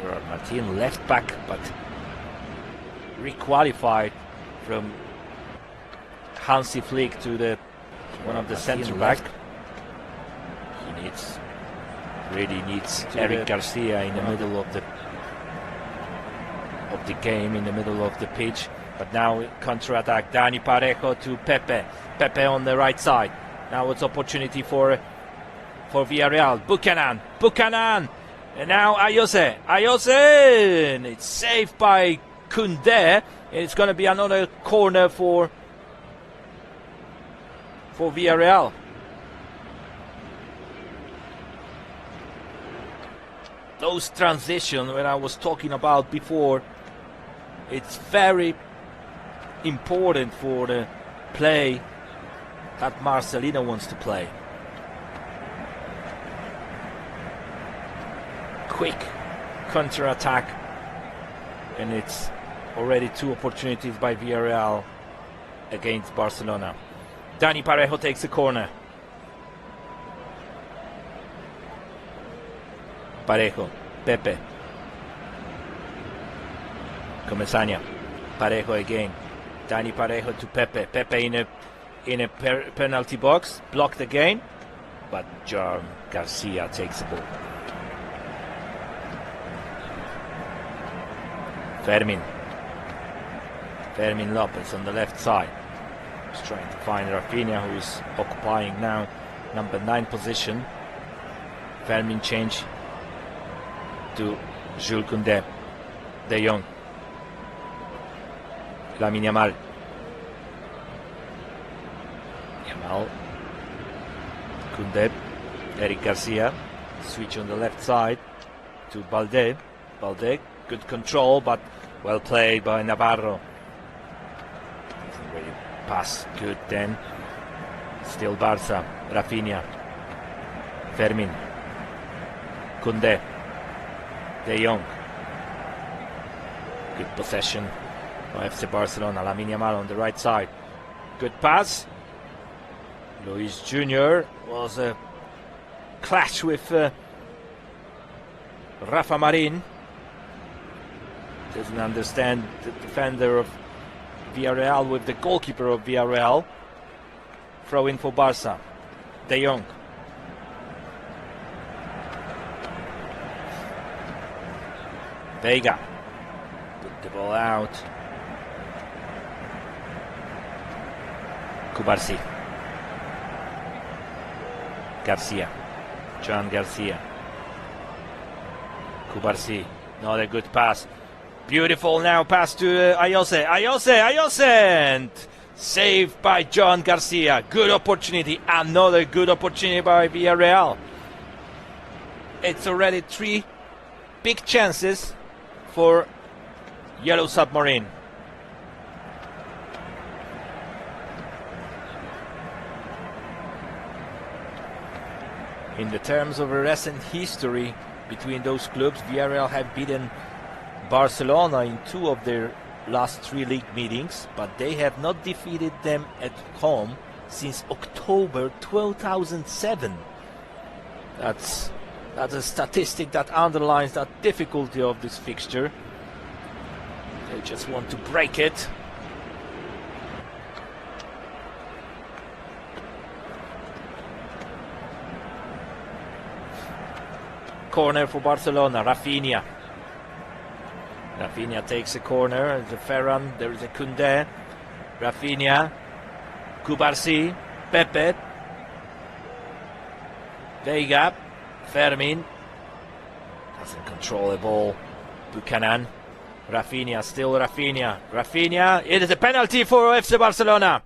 Gerard Martin, left back, but requalified from Hansi Flick to the one of the centre back. He really needs Eric Garcia in the middle of the game, in the middle of the pitch. But now counter-attack, Dani Parejo to Pepe. Pepe on the right side. Now it's opportunity for Villarreal. Buchanan, and now Ayose, and it's saved by Koundé. It's going to be another corner for Villarreal. Those transitions that I was talking about before, it's very important for the play that Marcelino wants to play. Quick counter-attack, and it's already 2 opportunities by Villarreal against Barcelona. Dani Parejo takes a corner. Parejo, Pepe, Comesaña, Parejo again, Dani Parejo to Pepe. Pepe in a penalty box, blocked again, but John Garcia takes the ball. Fermin Lopez on the left side. He's trying to find Rafinha, who is occupying now number 9 position. Fermin change to Jules Koundé. De Jong. Lamine Yamal. Koundé. Eric Garcia. Switch on the left side to Balde. Good control, but well played by Navarro. Doesn't really pass good then. Still Barça. Rafinha. Fermin. Koundé. De Jong. Good possession by FC Barcelona. Lamine Yamal on the right side. Good pass. Luis Jr. was a clash with Rafa Marin. Doesn't understand the defender of Villarreal with the goalkeeper of Villarreal. Throw in for Barça. De Jong. Vega. Put the ball out. Cubarsí. Garcia. John Garcia. Cubarsí. Not a good pass. Beautiful now pass to Ayose, and saved by John Garcia. Good opportunity, another good opportunity by Villarreal. It's already 3 big chances for Yellow Submarine. In the terms of a recent history between those clubs, Villarreal have beaten Barcelona in 2 of their last 3 league meetings, but they have not defeated them at home since October 2007. That's a statistic that underlines that difficulty of this fixture. They just want to break it. Corner for Barcelona. Rafinha takes a corner. There's a Ferran. There is a Koundé. Rafinha. Cubarsí. Pepe. Vega. Fermin. Doesn't control the ball. Buchanan. Rafinha. Still Rafinha. It is a penalty for FC Barcelona.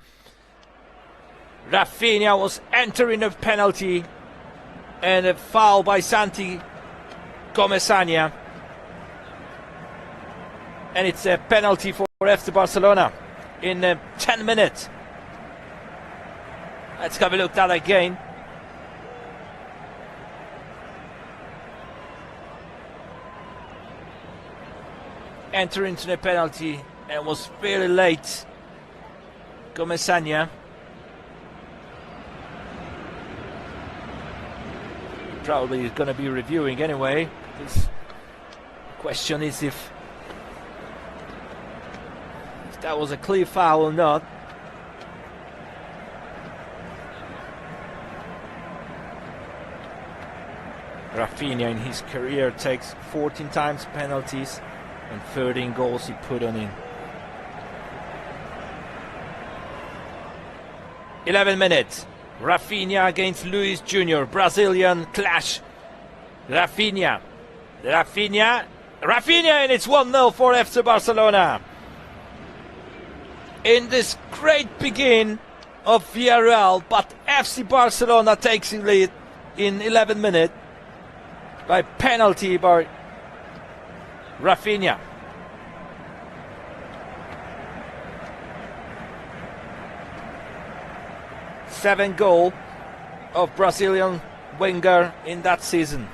Rafinha was entering a penalty. And a foul by Santi Comesaña. And it's a penalty for FC Barcelona in 10 minutes. Let's have a look at that again. Enter into the penalty and was fairly late. Comesaña. Probably is going to be reviewing anyway. Question is if that was a clear foul or not. Rafinha in his career takes 14 times penalties and 13 goals he put on in. 11 minutes. Rafinha against Luis Jr. Brazilian clash. Rafinha, and it's 1-0 for FC Barcelona. In this great begin of Villarreal, but FC Barcelona takes the lead in 11 minutes by penalty by Rafinha. Seventh goal of Brazilian winger in that season.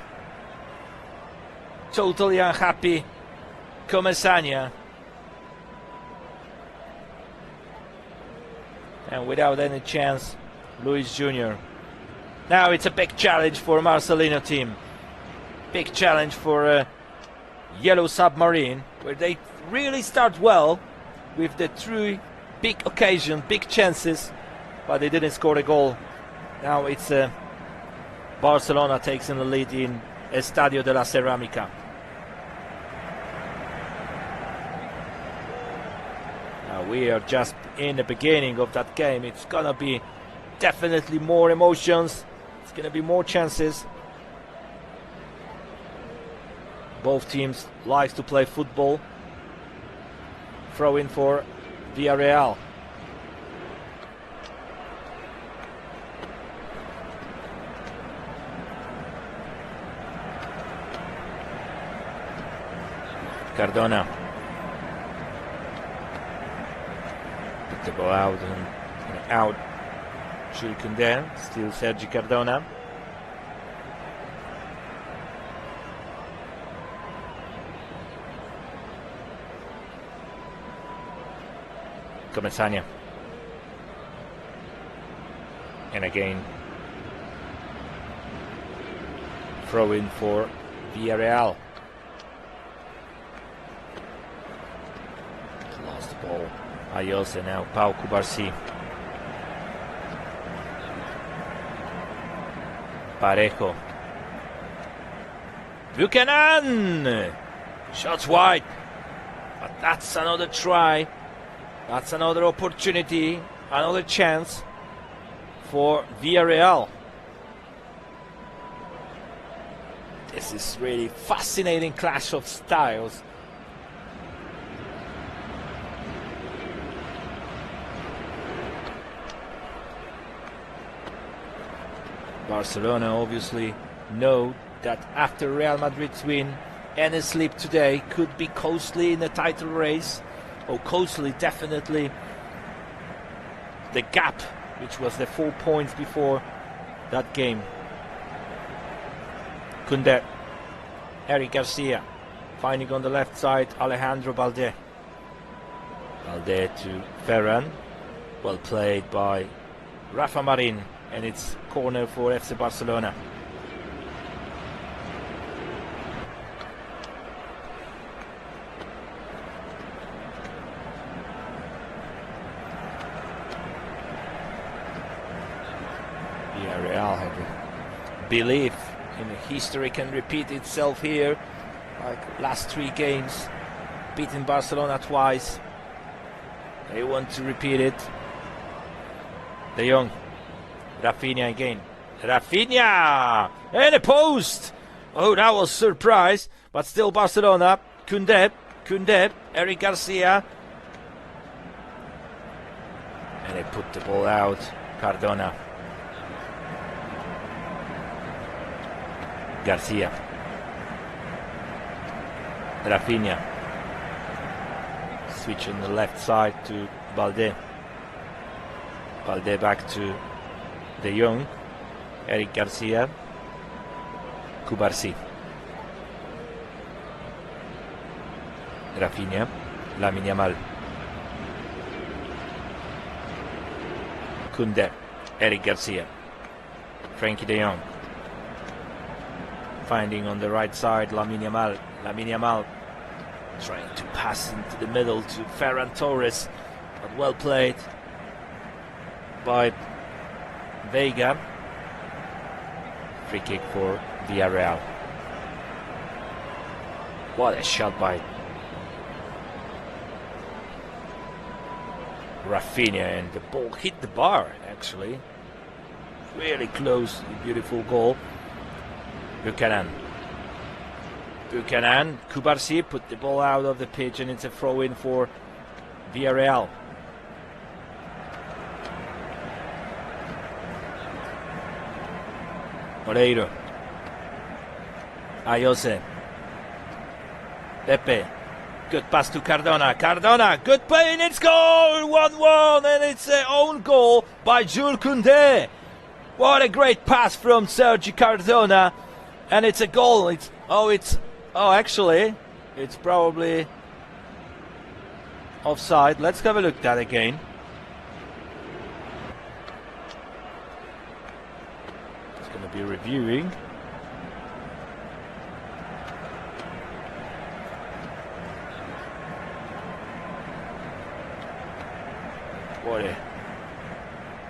Totally unhappy Comesaña. And without any chance, Luis Jr. Now it's a big challenge for Marcelino team. Big challenge for Yellow Submarine, where they really start well with the three big occasions, big chances, but they didn't score a goal. Now it's Barcelona takes in the lead in Estadio de la Cerámica. Now we are just in the beginning of that game. It's gonna be definitely more emotions. It's gonna be more chances. Both teams like to play football. Throw in for Villarreal. Cardona. Put the ball out and out. Koundé, still Sergi Cardona. Comesaña. And again, throw in for Villarreal. Lost the ball. Ayose now, Pau Cubarsí. Parejo. Buchanan! Shots wide. But that's another try. That's another opportunity, another chance for Villarreal. This is really fascinating clash of styles. Barcelona obviously know that after Real Madrid's win, any slip today could be costly in the title race. Oh, costly, definitely. The gap, which was the 4 points before that game. Koundé, Eric Garcia, finding on the left side Alejandro Balde. Balde to Ferran, well played by Rafa Marin, and it's corner for FC Barcelona. Villarreal have a belief in history can repeat itself here, like last 3 games, beating Barcelona twice. They want to repeat it. De Jong, Rafinha again. Rafinha! And a post! Oh, that was surprise, but still Barcelona. Koundé, Eric Garcia. And they put the ball out. Cardona. Garcia. Rafinha. Switch on the left side to Balde. Balde back to De Jong. Eric Garcia. Cubarsí. Rafinha. Lamine Yamal. Koundé. Eric Garcia. Frenkie de Jong. Finding on the right side Lamine Yamal. Lamine Yamal trying to pass into the middle to Ferran Torres, but well played by Vega. Free kick for Villarreal. What a shot by Rafinha, and the ball hit the bar actually. Really close, beautiful goal. Buchanan, Kubarsi put the ball out of the pitch, and it's a throw-in for Villarreal. Moreiro, Ayose, Pepe, good pass to Cardona, good play, and it's goal, 1-1, and it's an own goal by Jules Koundé. What a great pass from Sergi Cardona, and it's a goal. Actually, it's probably offside. Let's have a look at that again. It's going to be reviewing.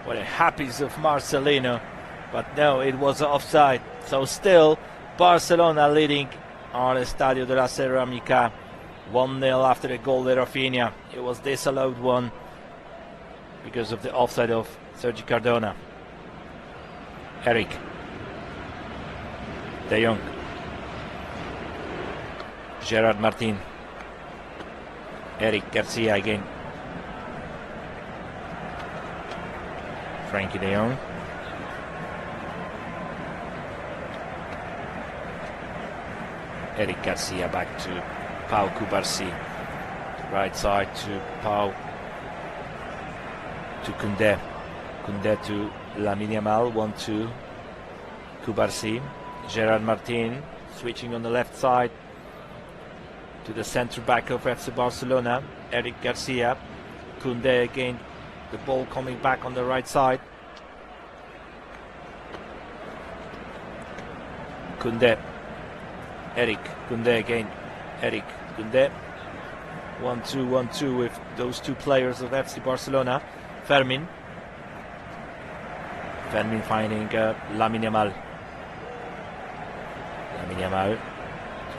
What a happiness of Marcelino, but no, it was offside. So still, Barcelona leading on Estadio de la Ceramica 1-0 after a goal de Rafinha. It was disallowed one because of the offside of Sergi Cardona. Eric, De Jong, Gerard Martin, Eric Garcia again, Frankie De Jong, Eric Garcia back to Pau Kubarsi, right side to Pau, to Koundé, to Lamine Yamal, 1-2, Kubarsi, Gerard Martin switching on the left side to the centre back of FC Barcelona, Eric Garcia, Koundé again, the ball coming back on the right side. Koundé, Eric, Koundé again, Eric, Koundé. 1-2 with those two players of FC Barcelona. Fermin finding Lamine Yamal.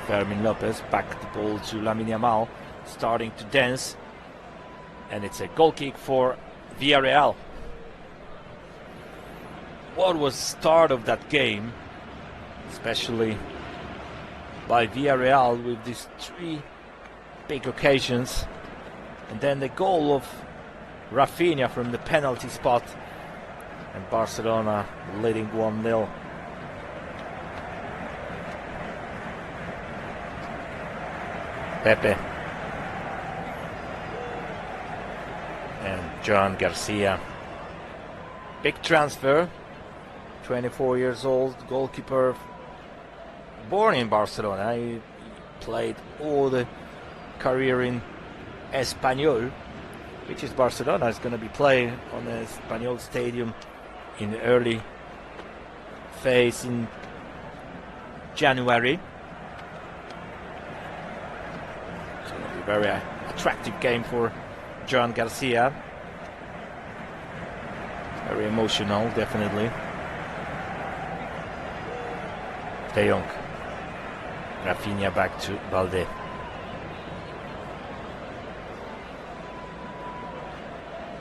Fermin Lopez, back the ball to Lamine Yamal, starting to dance, and it's a goal kick for Villarreal. What was the start of that game, especially by Villarreal with these three big occasions, and then the goal of Rafinha from the penalty spot, and Barcelona leading 1-0. Pepe and John Garcia. Big transfer, 24 years old, goalkeeper, born in Barcelona. He played all the career in Espanyol, which is Barcelona. Is going to be playing on the Espanyol Stadium in the early phase in January. It's going to be a very attractive game for John Garcia. Very emotional, definitely. De Jong, Rafinha back to Balde.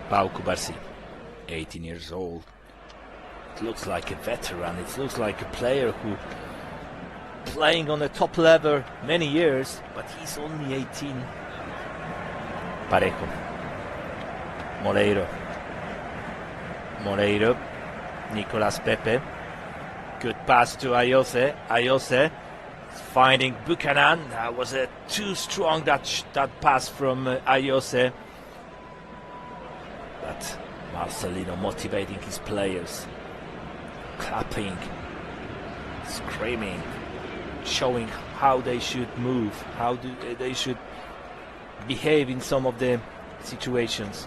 Pau Kubarsi, 18 years old. It looks like a veteran. It looks like a player who playing on the top level many years, but he's only 18. Parejo, Moreiro, Nicolas Pepe. Good pass to Ayose finding Buchanan. That was too strong, that pass from Ayose. But Marcelino motivating his players, clapping, screaming, showing how they should move, how they should behave in some of the situations.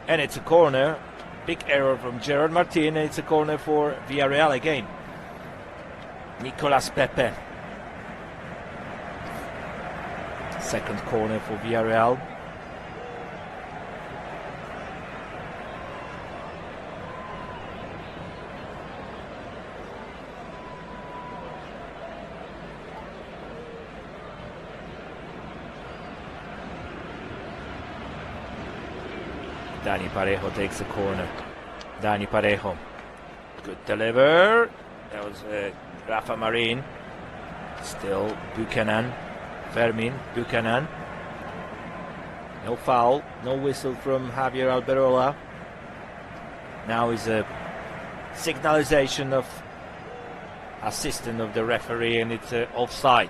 And it's a corner. Big error from Gerard Martin, and it's a corner for Villarreal again. Nicolas Pepe. Second corner for Villarreal. Dani Parejo takes the corner. Dani Parejo. Good deliver. That was Rafa Marin. Still Buchanan. Fermin. Buchanan. No foul. No whistle from Javier Alberola. Now is a signalization of assistant of the referee, and it's offside.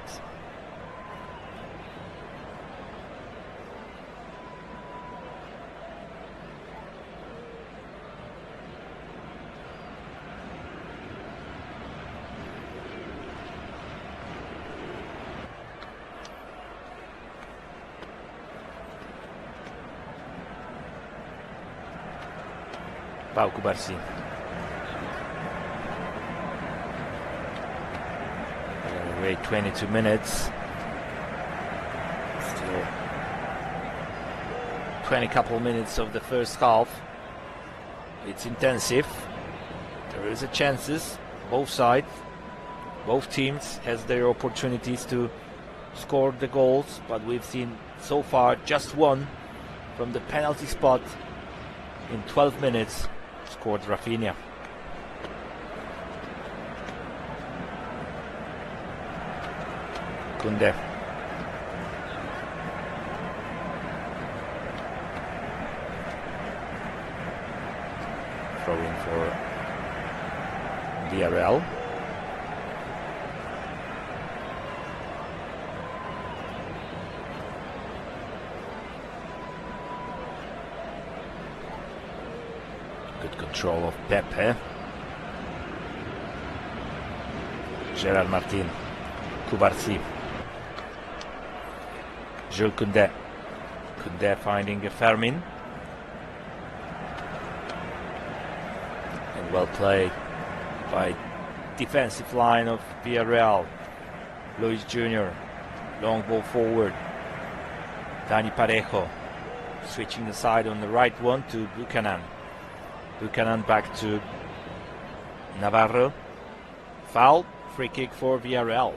Pau Kubarsi. Wait 22 minutes. Still 20 couple minutes of the first half. It's intensive. There is a chances. Both sides, both teams has their opportunities to score the goals, but we've seen so far just one from the penalty spot in 12 minutes. Scored Rafinha. Kunde. Throw in for Villarreal. Good control of Pepe. Gerard Martin. Kubarsi. Jules Koundé. Koundé finding a Fermin. And well played by defensive line of Villarreal. Luis Jr. Long ball forward. Dani Parejo. Switching the side on the right one to Buchanan. Buchanan back to Navarro. Foul. Free kick for Villarreal.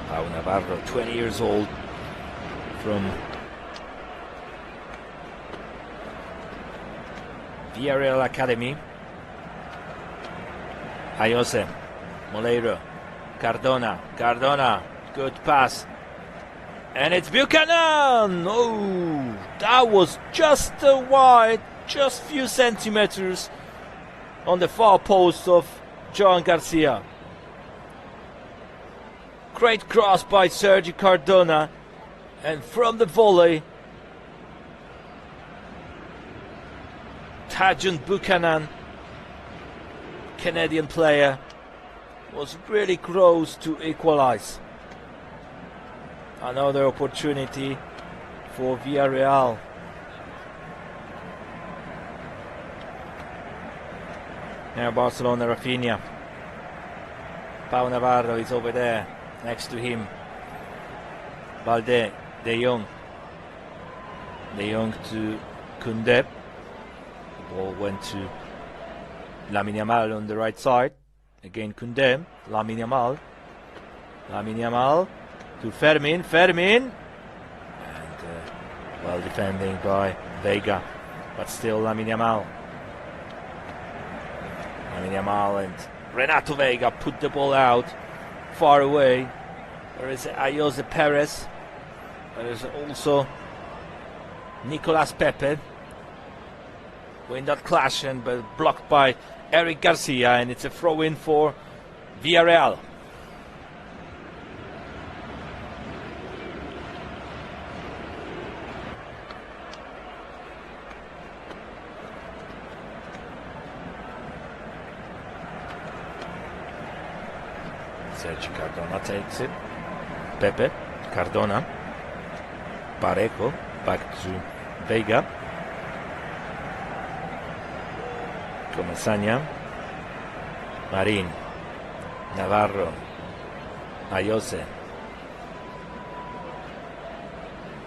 Pau Navarro, 20 years old, from Villarreal Academy. Ayose, Moleiro, Cardona, good pass. And it's Buchanan! Oh, that was just wide, just few centimeters on the far post of Joan Garcia. Great cross by Sergi Cardona, and from the volley, Tajun Buchanan, Canadian player, was really close to equalize. Another opportunity for Villarreal. Now Barcelona, Rafinha. Pau Navarro is over there, next to him. Balde, De Jong. De Jong to Koundé. The ball went to Lamine Yamal on the right side. Again Koundé, Lamine Yamal to Fermin, and well defending by Vega, but still Lamine Yamal and Renato Vega put the ball out far away. There is Ayose Perez. There is also Nicolas Pepe who in that clash, but blocked by Eric Garcia, and it's a throw-in for Villarreal. Sergi Cardona takes it. Pepe, Cardona, Parejo, back to Vega. Comesaña, Marin, Navarro. Ayose.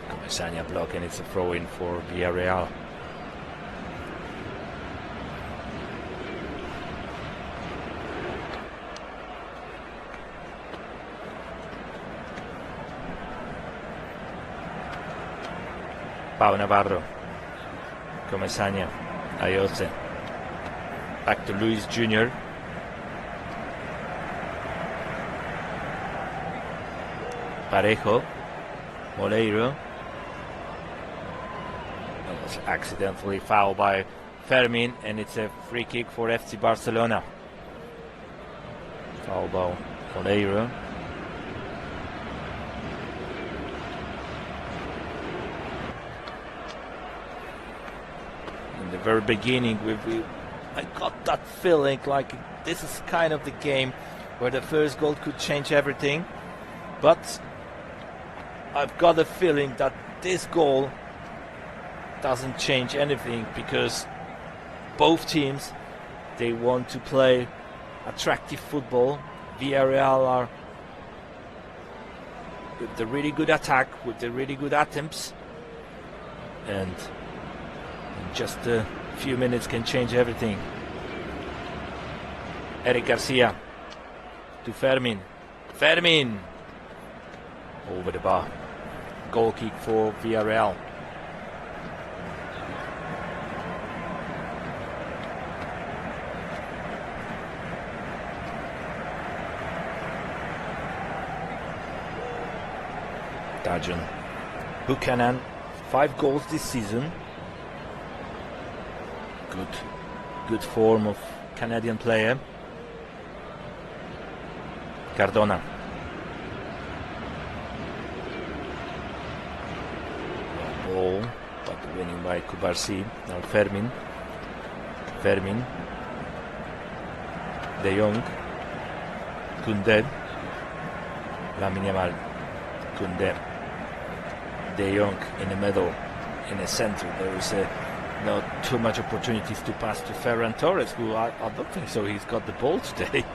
Comesaña blocking. It's a throw-in for Villarreal. Pau Navarro. Comesaña. Ayose. Back to Luis Jr. Parejo. Moleiro. That was accidentally fouled by Fermin, and it's a free kick for FC Barcelona. Foul by Moleiro. In the very beginning, I got that feeling like this is kind of the game where the first goal could change everything, but I've got a feeling that this goal doesn't change anything, because both teams, they want to play attractive football. Villarreal are with the really good attack, with the really good attempts, and in just a few minutes can change everything. Eric Garcia to Fermin. Fermin over the bar. Goal kick for Villarreal. Dajan Buchanan, 5 goals this season. Good form of Canadian player. Cardona. Ball, but winning by Kubarsi. Now Fermin. Fermin. De Jong. Koundé. Lamine Yamal. Koundé. De Jong in the middle, in the center. There is not too much opportunities to pass to Ferran Torres, who I don't think so. He's got the ball today.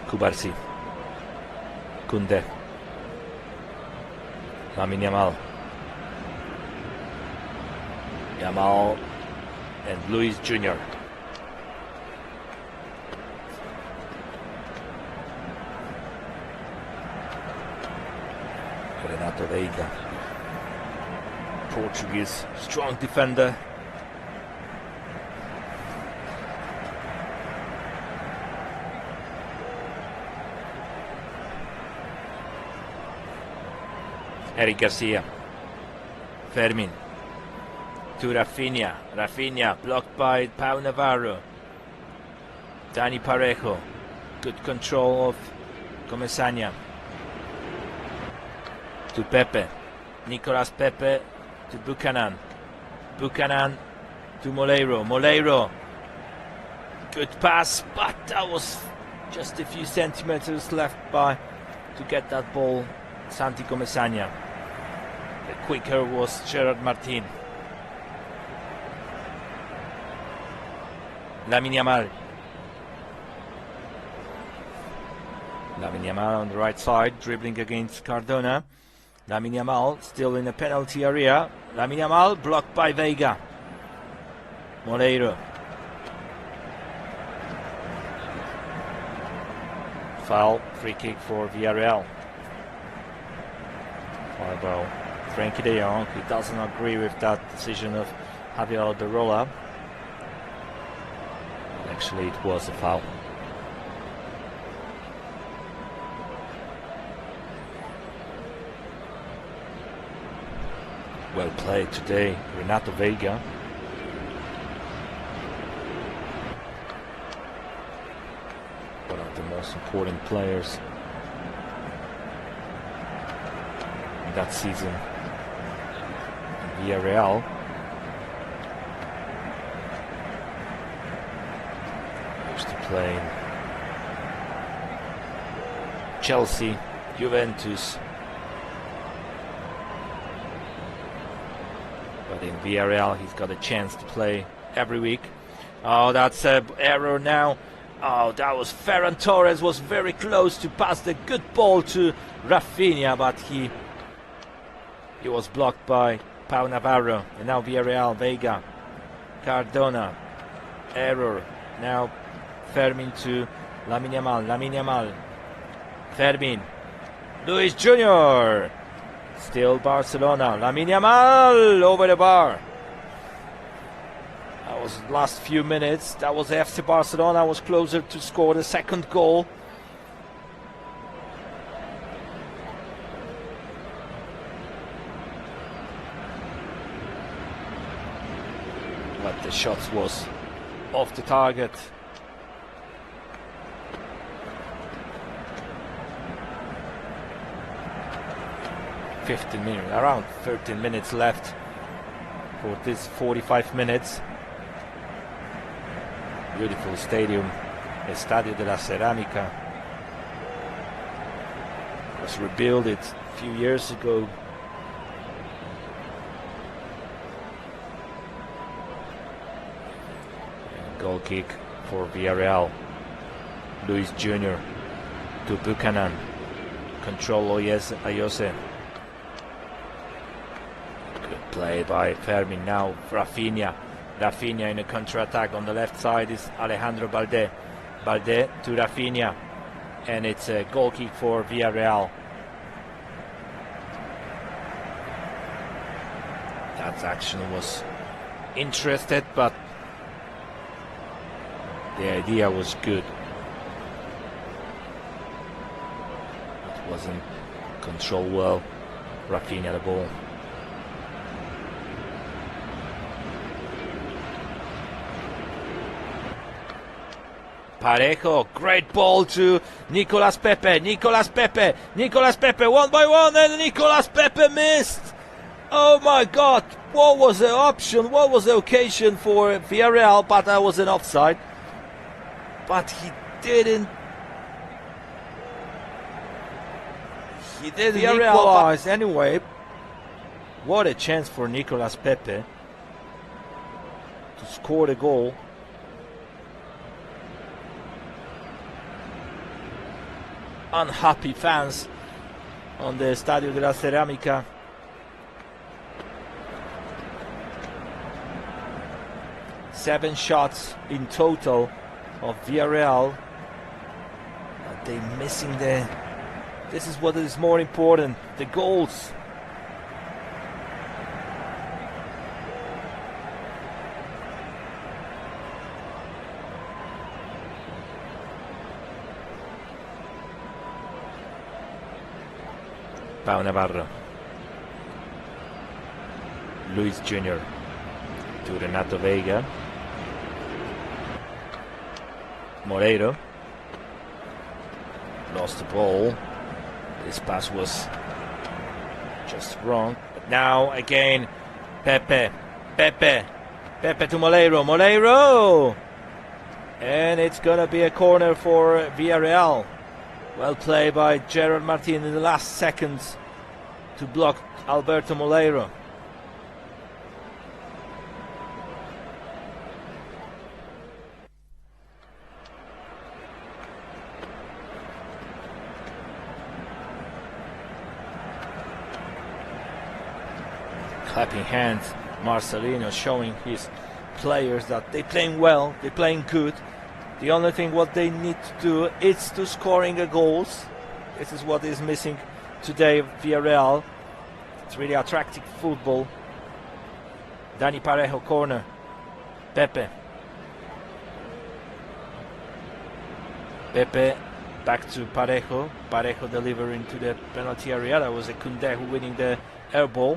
Kubarsi. Koundé. Lamine Yamal. Yamal and Luis Jr. Renato Veiga, Portuguese strong defender. Eric Garcia. Fermin to Rafinha. Rafinha blocked by Pau Navarro. Dani Parejo. Good control of Comesaña. To Pepe. Nicolas Pepe to Buchanan. Buchanan to Moleiro. Moleiro. Good pass, but that was just a few centimeters left to get that ball. Santi Comesaña. The quicker was Gerard Martin. Lamine Yamal. Lamine Yamal on the right side, dribbling against Cardona. Lamine Yamal still in the penalty area. Lamine Yamal blocked by Veiga. Moleiro. Foul, free kick for Villarreal. Although Frankie de Jong, he doesn't agree with that decision of Javier Alberola. Actually, it was a foul. Well played today, Renato Veiga. One of the most important players in that season in Villarreal. Used to play in Chelsea, Juventus. But in Villarreal, he's got a chance to play every week. Oh, that's an error now. Oh, that was Ferran Torres was very close to pass the good ball to Rafinha, but he was blocked by Pau Navarro. And now Villarreal, Veiga, Cardona, error. Now Fermin to Lamine Yamal, Fermin, Luis Junior, still Barcelona, Lamine Yamal over the bar. That was the last few minutes. That was FC Barcelona was closer to score the second goal. But the shot was off the target. Around 13 minutes left for this 45 minutes. Beautiful stadium, Estadio de la Cerámica. Was rebuilt a few years ago. And goal kick for Villarreal. Luis Junior to Buchanan. Control Ayose. Good play by Fermin. Now Rafinha. Rafinha in a counter-attack. On the left side is Alejandro Balde. Balde to Rafinha. And it's a goal kick for Villarreal. That action was interested, but the idea was good. It wasn't controlled well. Rafinha the ball. Parejo, great ball to Nicolas Pepe, Nicolas Pepe, one by one, and Nicolas Pepe missed. Oh my God, what was the option, what was the occasion for Villarreal, but that was an offside. But he didn't equalize anyway. What a chance for Nicolas Pepe to score the goal. Unhappy fans on the Estadio de la Cerámica. Seven shots in total of Villarreal. But they missing this is what is more important, the goals. Pau Navarro, Luis Junior to Renato Veiga, Moreiro lost the ball. This pass was just wrong. But now again, Pepe to Moreiro, and it's gonna be a corner for Villarreal. Well played by Gerard Martin in the last seconds to block Alberto Moreiro. Clapping hands, Marcelino showing his players that they're playing well, they're playing good. The only thing what they need to do is to scoring a goals. This is what is missing today, Villarreal. It's really attractive football. Dani Parejo corner. Pepe back to Parejo. Parejo delivering to the penalty area. That was a Koundé who winning the air ball.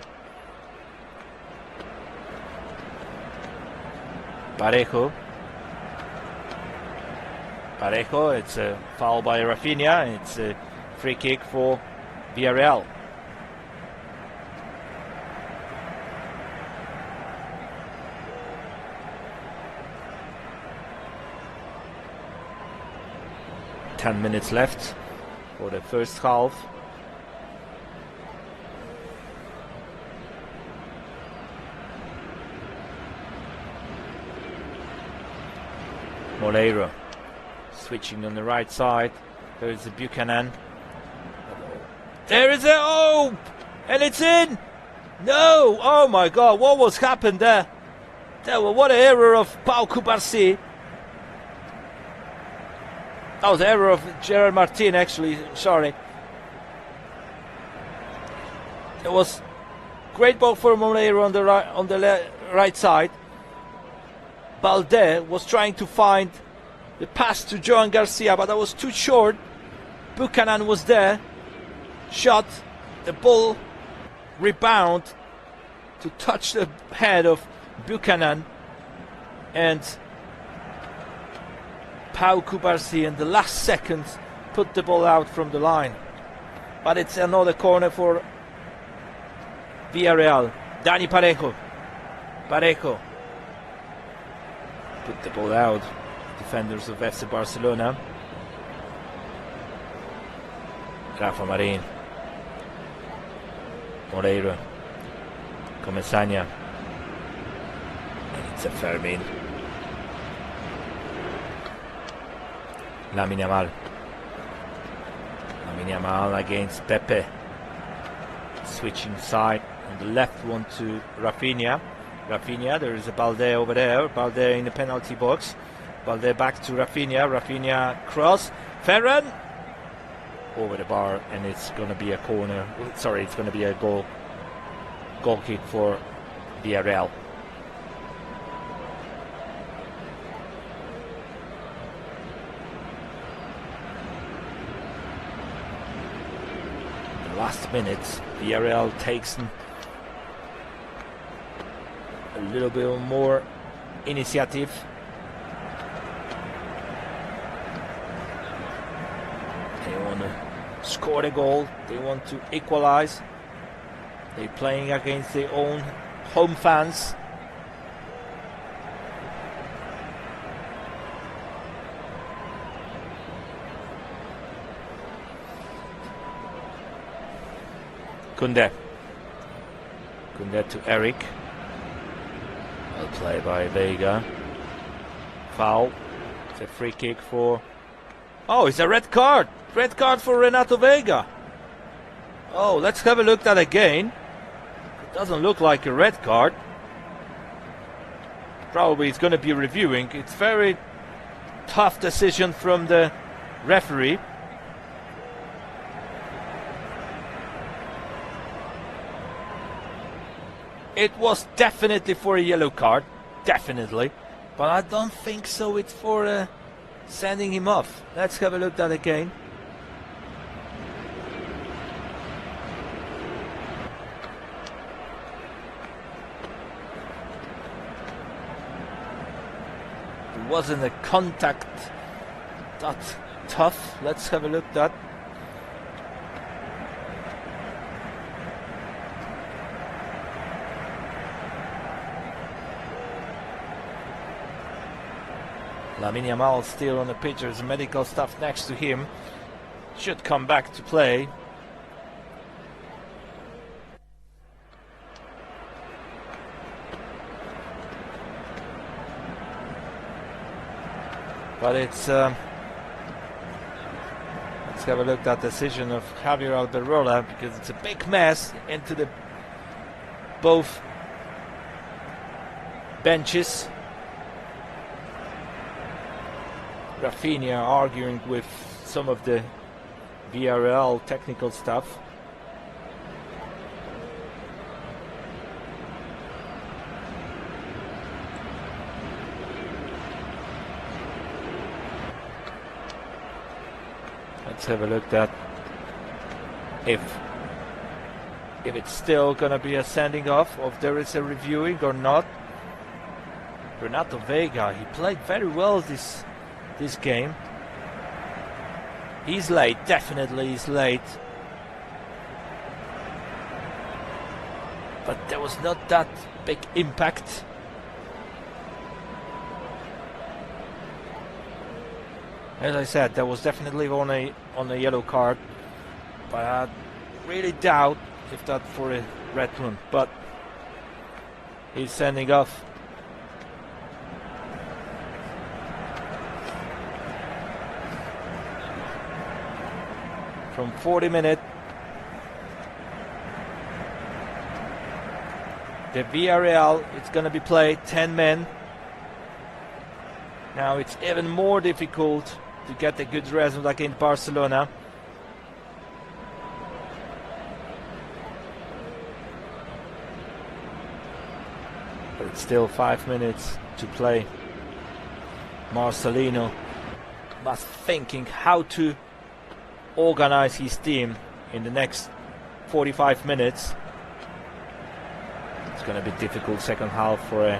Parejo, it's a foul by Rafinha. It's a free kick for Villarreal. Ten minutes left for the first half. Moleiro switching on the right side. There is a Buchanan. There is a and it's in. No! Oh my God! What was happened there? What an error of Pau Cubarsí. That was an error of Gerard Martin, actually. Sorry. It was great ball for Moleiro on the right side. Balde was trying to find the pass to Joan Garcia, but that was too short. Buchanan was there. Shot. The ball rebound to touch the head of Buchanan, and Pau Cubarsí in the last seconds put the ball out from the line. But it's another corner for Villarreal. Dani Parejo put the ball out. Defenders of FC Barcelona. Rafa Marin. Moreira. Comesaña. It's a Fermin. Lamine Yamal against Pepe. Switching side on the left one to Rafinha. There is a Balde over there. Balde in the penalty box. Balde back to Rafinha. Rafinha cross. Ferran over the bar, and it's going to be a corner. Sorry, it's going to be a goal kick for Villarreal. The last minutes, Villarreal takes a little bit more initiative. They want to score a goal. They want to equalize. They're playing against their own home fans. Kunde to Eric. Well play by Vega. Foul. It's a free kick for... Oh, it's a red card. Red card for Renato Vega. Oh, let's have a look at that again. It doesn't look like a red card. Probably it's going to be reviewing. It's very tough decision from the referee. It was definitely for a yellow card. Definitely. But I don't think so it's for sending him off. Let's have a look at that again. It wasn't a contact that tough. Let's have a look at that. Lamine Yamal still on the pitch. There's medical staff next to him. Should come back to play. But it's let's have a look at that decision of Javier Alberola, because it's a big mess into the both benches. Rafinha arguing with some of the Villarreal technical stuff. Let's have a look at if it's still gonna be a sending off, or if there is a reviewing or not. Renato Vega, he played very well this game. He's late, definitely he's late. But there was not that big impact. As I said, there was definitely on a yellow card, but I really doubt if that's for a red one. But he's sending off. from 40 minutes. The Villarreal, it's going to be played 10 men. Now it's even more difficult to get a good result against Barcelona. But it's still 5 minutes to play. Marcelino must thinking how to organize his team in the next 45 minutes. It's going to be difficult second half for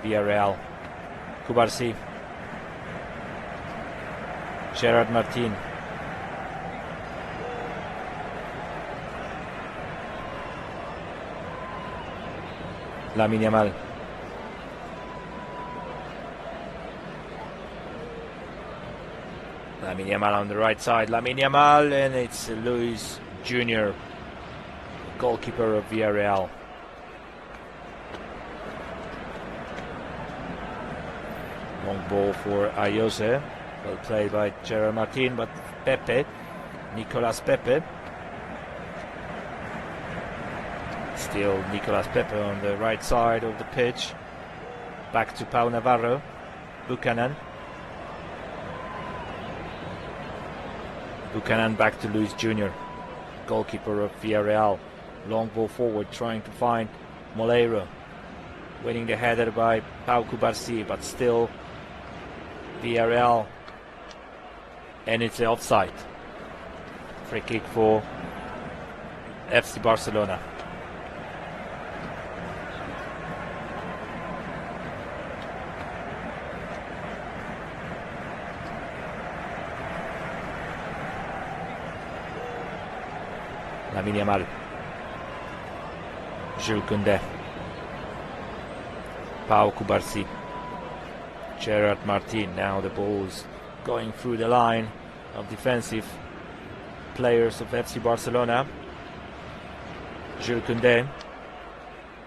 Villarreal. Cubarsí, Gerard Martin, Lamine Yamal, Lamine Yamal on the right side, Lamine Yamal, and it's Luis Jr., goalkeeper of Villarreal. Long ball for Ayose, well played by Gerard Martin, but Pepe, Nicolas Pepe. Still Nicolas Pepe on the right side of the pitch. Back to Pau Navarro, Buchanan. Buchanan back to Luis Jr., goalkeeper of Villarreal. Long ball forward, trying to find Moleiro. Winning the header by Pau Cubarsí, but still Villarreal, and it's the offside. Free kick for FC Barcelona. Lamine Yamal, Jules Koundé, Pau Cubarsí, Gerard Martin. Now the ball's going through the line of defensive players of FC Barcelona. Jules Koundé,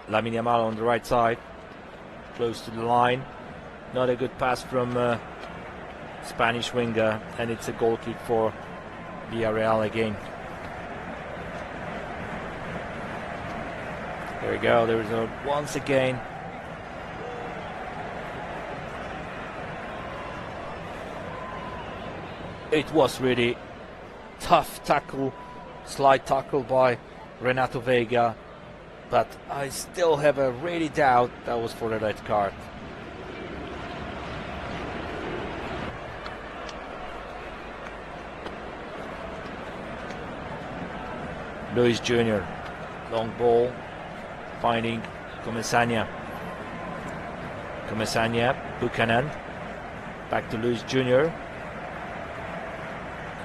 Lamine Yamal on the right side, close to the line. Not a good pass from Spanish winger, and it's a goal kick for Villarreal again. There we go. There is once again it was really tough tackle, slight tackle by Renato Vega, but I still have a really doubt that was for a red card. Luis Jr., long ball, finding Comesaña. Buchanan, back to Luis Jr.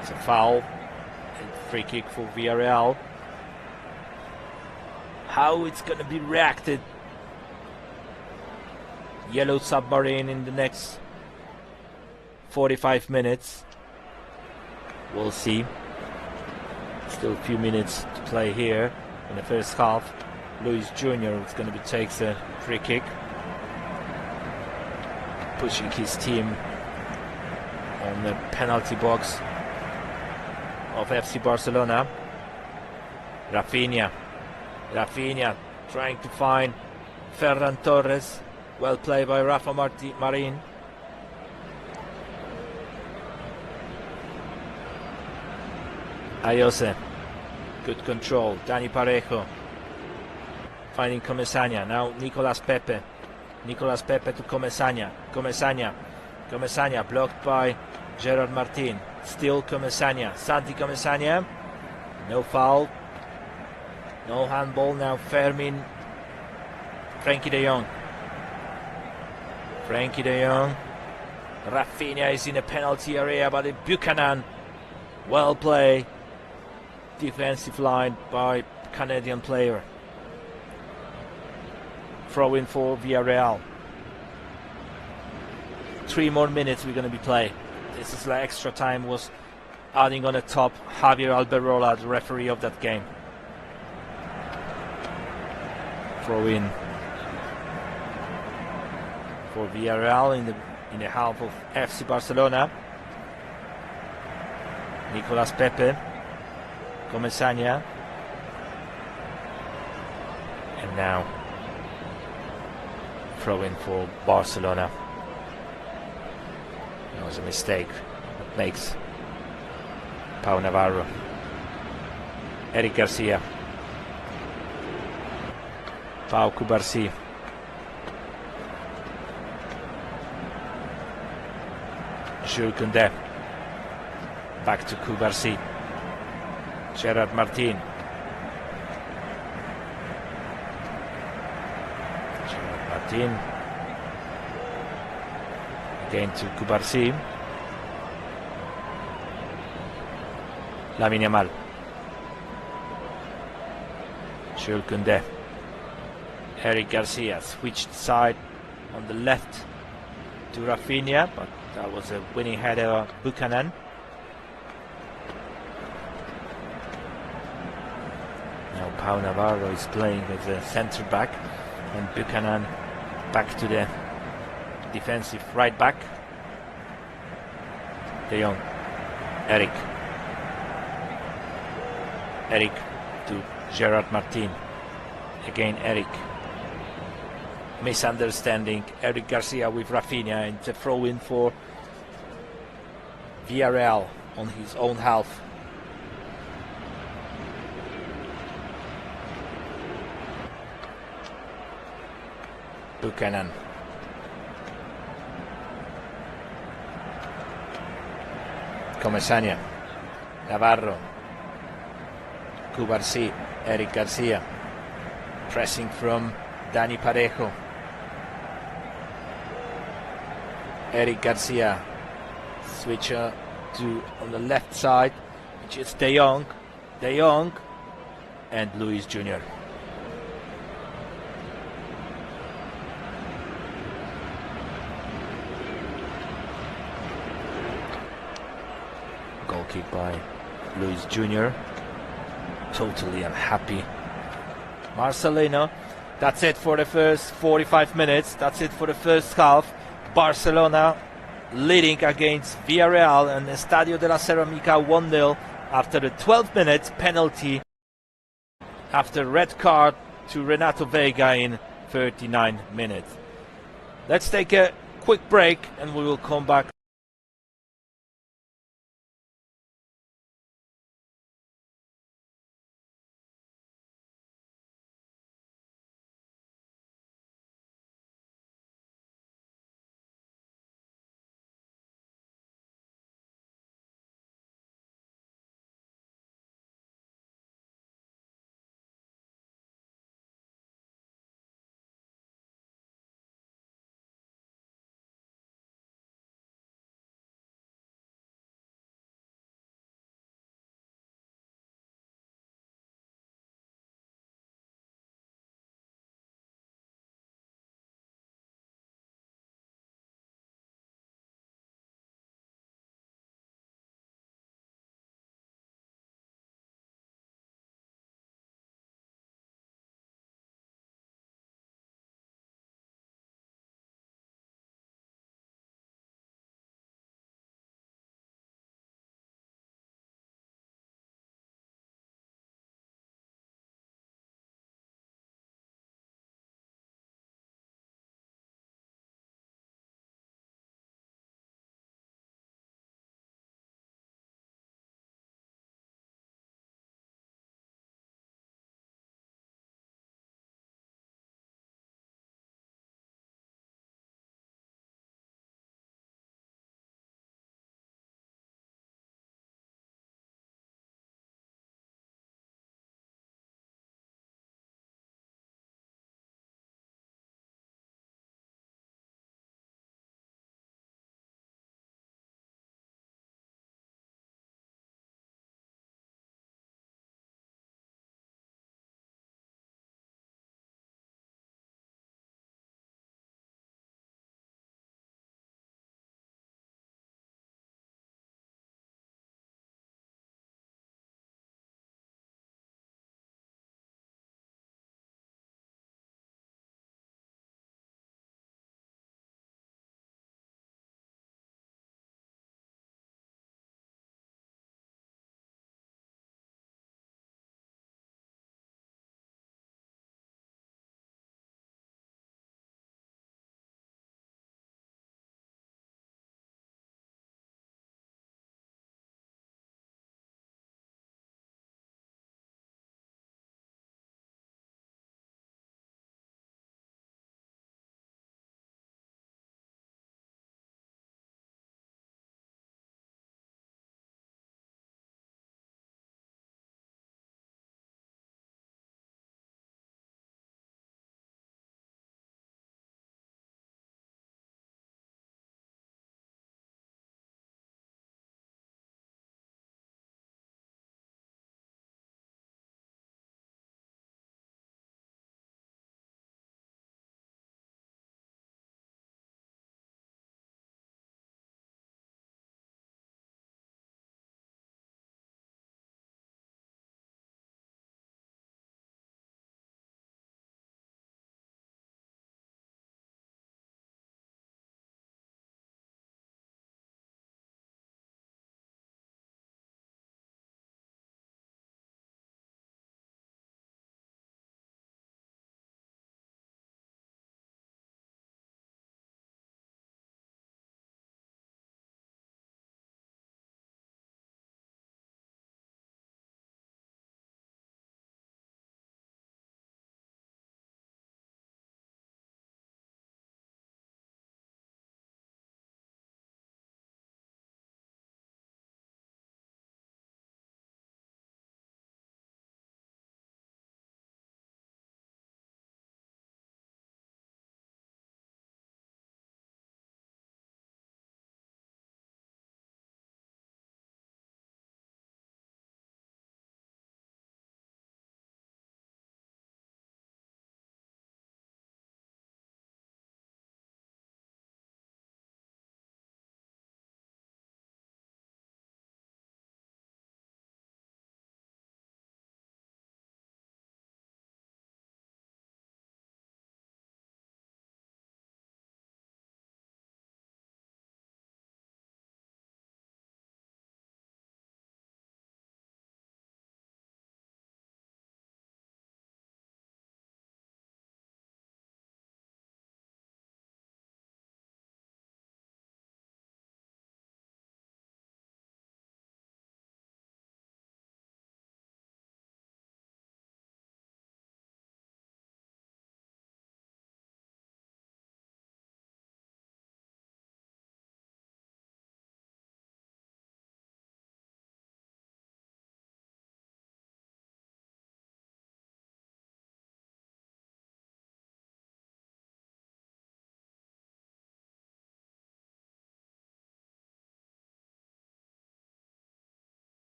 It's a foul and free kick for Villarreal. How it's going to be reacted? Yellow submarine in the next 45 minutes. We'll see. Still a few minutes to play here in the first half. Luis Jr. is going to takes a free kick, pushing his team on the penalty box of FC Barcelona. Rafinha trying to find Ferran Torres. Well played by Rafa Marin. Ayose, good control. Dani Parejo finding Comesaña. Now Nicolas Pepe to Comesaña blocked by Gerard Martin. Still Comesaña, Santi Comesaña. No foul, no handball. Now Frenkie de Jong. Rafinha is in the penalty area, but Buchanan, well played. Defensive line by Canadian player. Throw in for Villarreal. 3 more minutes we're going to be playing. This is like extra time was adding on the top. Javier Alberola, the referee of that game. Throw in for Villarreal in the half of FC Barcelona. Nicolas Pepe Comesaña. And now throw-in for Barcelona. It was a mistake that makes Pau Navarro. Eric Garcia. Pau Cubarsí. Jules Koundé. Back to Cubarsí. Gerard Martin. Gerard Martin. Again to Cubarsí. Lamine Yamal. Jules Koundé. Eric Garcia switched side on the left to Rafinha, but that was a winning header, Buchanan. Now Pau Navarro is playing as a centre back, and Buchanan back to the defensive right back. De Jong. Eric. Eric to Gerard Martin. Again Eric. Misunderstanding. Eric Garcia with Rafinha, and a throw-in for Villarreal on his own half. Buchanan. Comesaña. Navarro. Cubarsí. Eric Garcia. Pressing from Dani Parejo. Eric Garcia. Switcher to on the left side, which is De Jong. De Jong and Luis Jr. Goal kick by Luis Jr. Totally unhappy. Marcelino. That's it for the first 45 minutes. That's it for the first half. Barcelona leading against Villarreal and Estadio de la Ceramica 1-0 after the 12 minutes penalty after red card to Renato Vega in 39 minutes. Let's take a quick break and we will come back.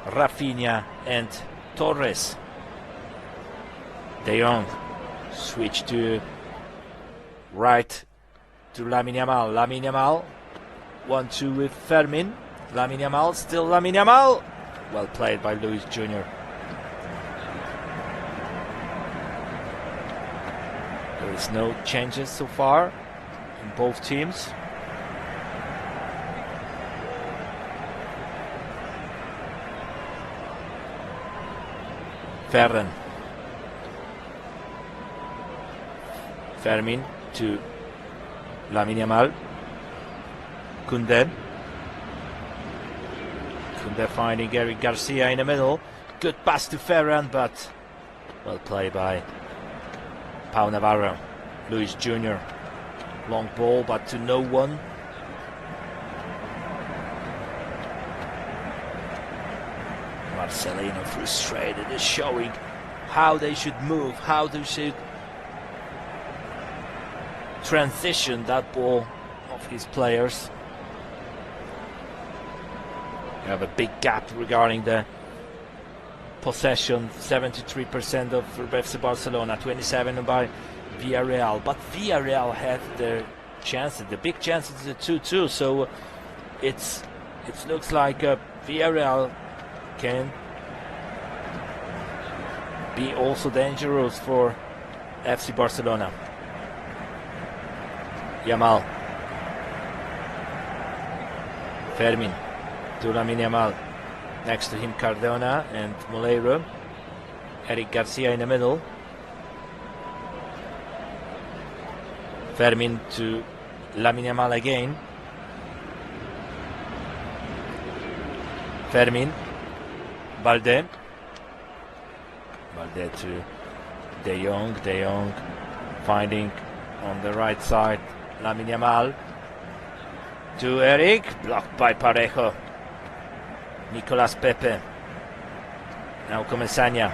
Rafinha and Torres. De Jong switch to right to Lamine Yamal. Lamine Yamal 1-2 with Fermin. Lamine Yamal, still Lamine Yamal. Well played by Luis Jr. There is no changes so far in both teams. Fermin to Lamine Yamal. Koundé finding Eric Garcia in the middle. Good pass to Ferran, but well played by Pau Navarro. Luis Jr. Long ball, but to no one. Marcelino frustrated, is showing how they should move, how they should transition that ball of his players. You have a big gap regarding the possession, 73% of FC Barcelona, 27% by Villarreal. But Villarreal had their chances, the big chances, the 2-2. So it looks like Villarreal can be also dangerous for FC Barcelona. Yamal. Fermin to Lamine Yamal. Next to him Cardona and Moleiro. Eric Garcia in the middle. Fermin to Lamine Yamal again. Fermin. Balde to De Jong. De Jong finding on the right side Lamine Yamal to Eric, blocked by Parejo. Nicolas Pepe. Now Comesaña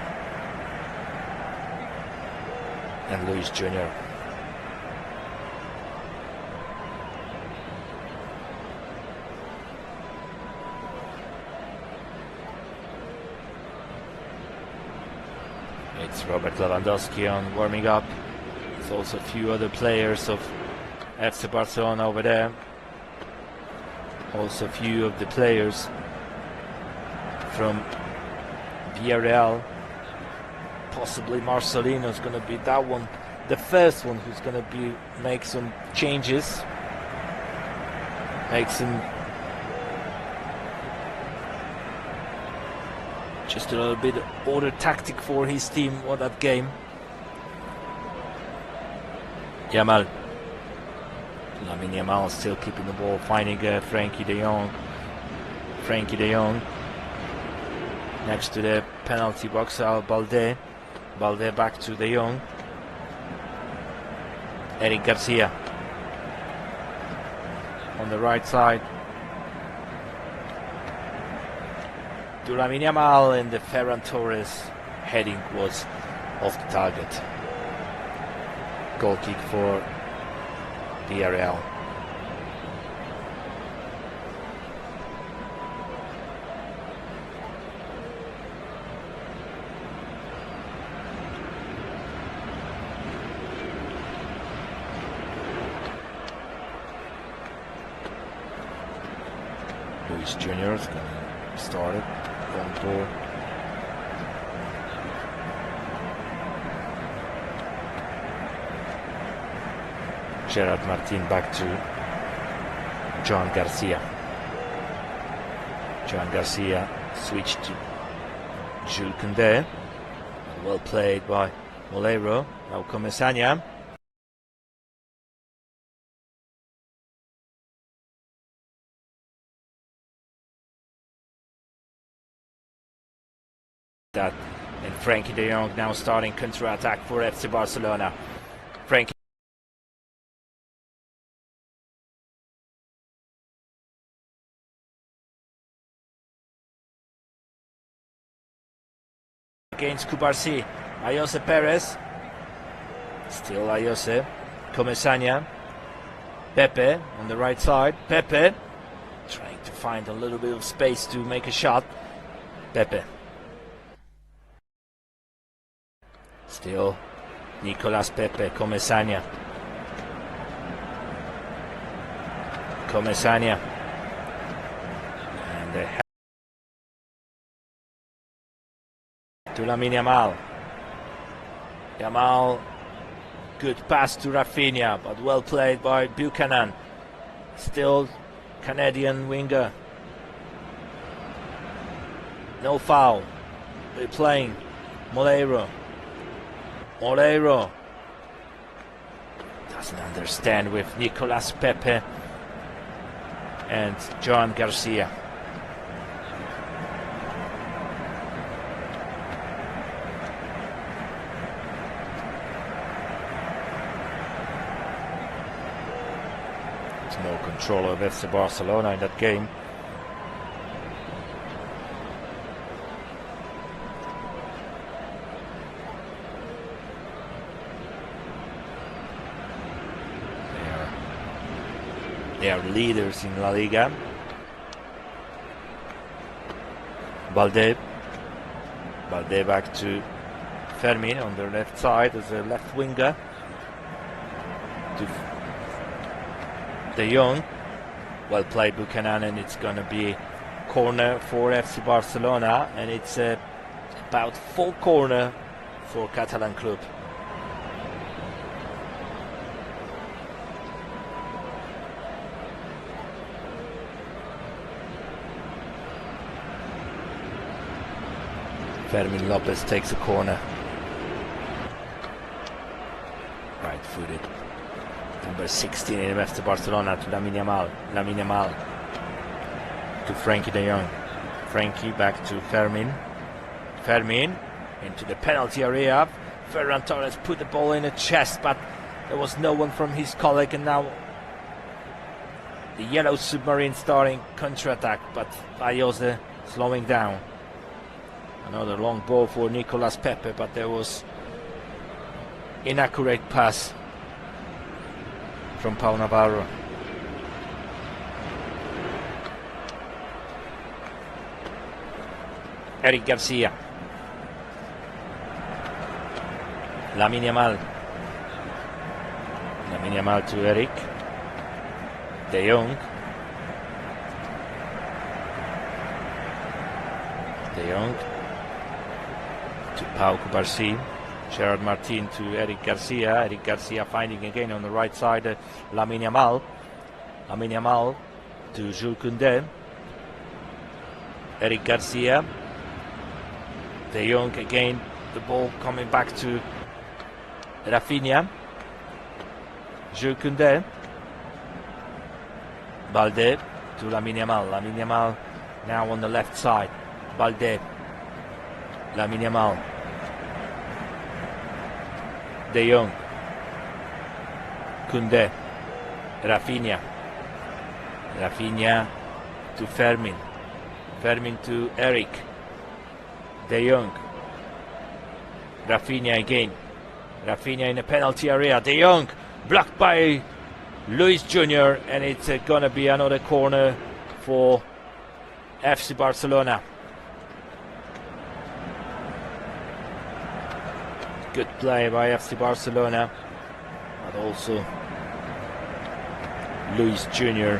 and Luis Jr. It's Robert Lewandowski on warming up. There's also a few other players of FC Barcelona over there. Also a few of the players from Villarreal. Possibly Marcelino is going to be that one, the first one who's going to make some changes, make some just a little bit order tactic for his team for that game. Yamal. Lamine Yamal still keeping the ball, finding Frenkie de Jong. Frenkie de Jong next to the penalty box. Balde. Balde back to de Jong. Eric Garcia on the right side to Lamine Yamal, and the Ferran Torres heading was off the target. Goal kick for Villarreal. Luis Jr. is going to start it. Long ball. Gerard Martin back to Joan Garcia. Joan Garcia switched to Jules Koundé. Well played by Moleiro. Now Comesaña. That and Frenkie de Jong now starting counter-attack for FC Barcelona. Frenkie against Cubarsí. Ayose Perez. Still Ayose. Comesaña. Pepe on the right side. Pepe trying to find a little bit of space to make a shot. Pepe. Still Nicolas Pepe, Comesaña. Comesaña. And they to Lamine Yamal. Yamal, good pass to Rafinha, but well played by Buchanan. Still Canadian winger. No foul. They're playing. Moleiro. Moleiro doesn't understand with Nicolas Pepe and Joan Garcia. It's more control of FC Barcelona in that game. They are leaders in LaLiga. Balde back to Fermin on the left side as a left winger. To De Jong. Well played Buchanan, and it's going to be corner for FC Barcelona, and it's about full corner for Catalan club. Fermin Lopez takes a corner. Right-footed. Number 16 in FC Barcelona to Lamine Yamal. Lamine Yamal to Frankie de Jong. Frankie back to Fermin. Fermin into the penalty area. Ferran Torres put the ball in the chest, but there was no one from his colleague, and now the yellow submarine starting counter-attack, but Vallosa slowing down. Another long ball for Nicolas Pepe, but there was inaccurate pass from Pau Navarro. Eric Garcia. Lamine Yamal. Lamine Yamal to Eric. De Jong. De Jong to Pau Cubarsí. Gerard Martin to Eric Garcia. Eric Garcia finding again on the right side Lamine Yamal. Lamine Yamal to Jules Koundé. Eric Garcia. De Jong again. The ball coming back to Rafinha. Jules Koundé. Balde to Lamine Yamal. Lamine Yamal now on the left side. Balde. Lamine Yamal. De Jong. Koundé. Rafinha. Rafinha to Fermin. Fermin to Eric. De Jong. Rafinha again. Rafinha in the penalty area. De Jong blocked by Luis Jr. and it's gonna be another corner for FC Barcelona. Good play by FC Barcelona, but also Luis Jr.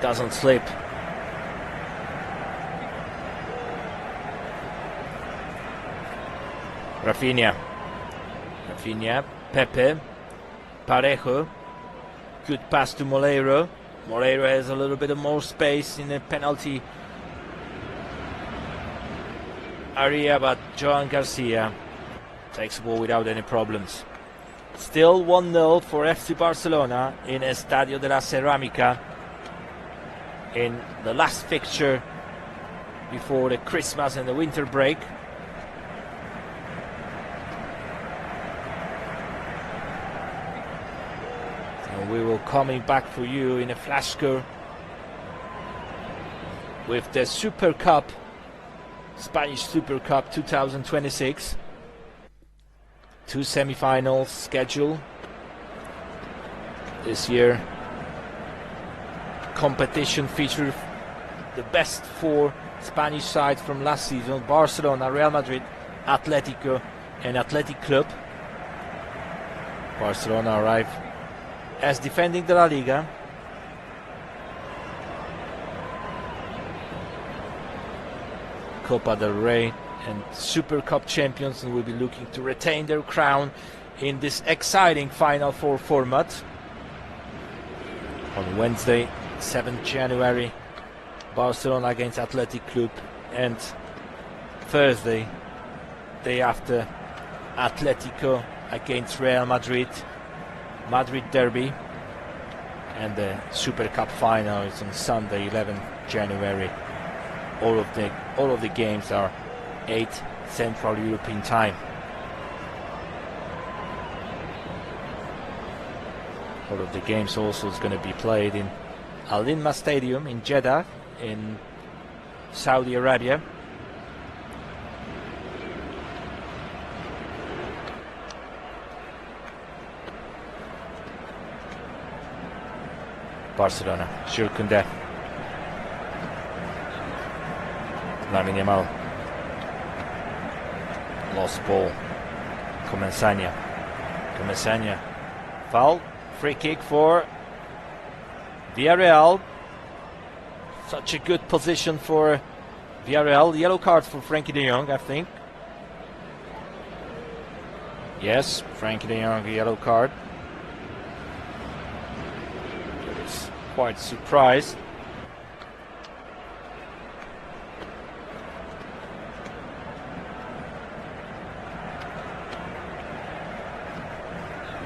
doesn't slip. Rafinha. Rafinha. Pepe. Parejo. Good pass to Moleiro. Moleiro has a little bit of more space in the penalty area, but Joan Garcia takes the ball without any problems. Still 1-0 for FC Barcelona in Estadio de la Cerámica in the last fixture before the Christmas and the winter break. And we will coming back for you in a flash score with the Super Cup, Spanish Super Cup 2026. 2 semi-finals schedule this year. Competition features the best 4 Spanish sides from last season: Barcelona, Real Madrid, Atletico and Athletic Club. Barcelona arrive as defending the La Liga. Copa del Rey and Super Cup champions, and will be looking to retain their crown in this exciting Final Four format. On Wednesday, 7th January, Barcelona against Athletic Club, and Thursday, day after, Atletico against Real Madrid, Madrid derby, and the Super Cup final is on Sunday, 11th January. All of the games are 8 Central European time. All of the games also is going to be played in Al Inma Stadium in Jeddah in Saudi Arabia. Barcelona, Jules Koundé, Lamine Yamal, lost ball, Comensania, foul, free kick for Villarreal. Such a good position for Villarreal. Yellow card for Frankie de Jong, I think. Yes, Frankie de Jong, yellow card. Quite surprised.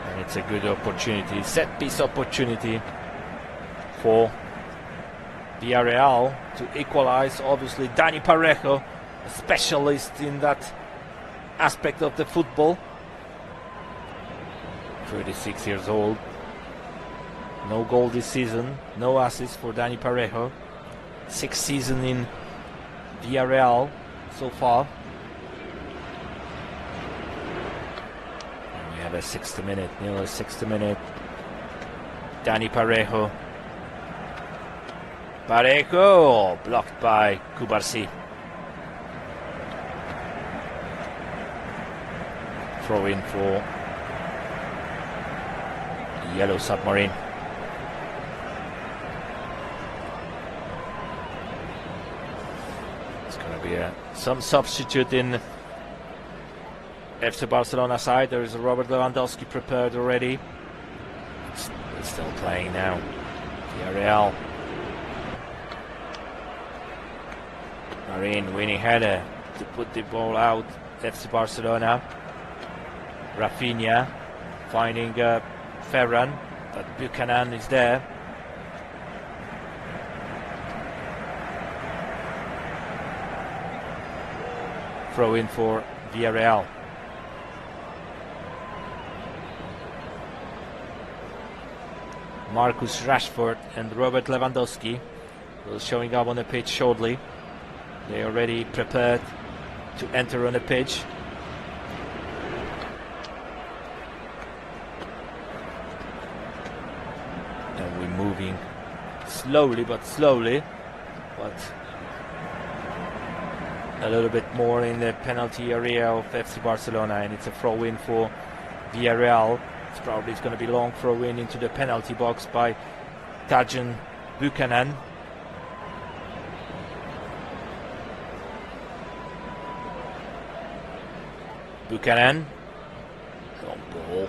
And it's a good opportunity, set piece opportunity for Villarreal to equalize. Obviously Dani Parejo, a specialist in that aspect of the football. 36 years old. No goal this season, no assist for Dani Parejo. 6th season in Villarreal so far. And we have a 60th minute, nearly 60th minute. Dani Parejo. Parejo blocked by Cubarsí. Throw in for Yellow Submarine. Some substitute in FC Barcelona side. There is a Robert Lewandowski prepared already. It's still playing now. Villarreal. Marin winning header to put the ball out. FC Barcelona. Rafinha finding Ferran, but Buchanan is there. Throw in for Villarreal. Marcus Rashford and Robert Lewandowski will showing up on the pitch shortly. They are already prepared to enter on the pitch. And we're moving slowly, but a little bit more in the penalty area of FC Barcelona, and it's a throw-in for Villarreal. It's probably going to be long throw-in into the penalty box by Tajon Buchanan. Buchanan, long ball.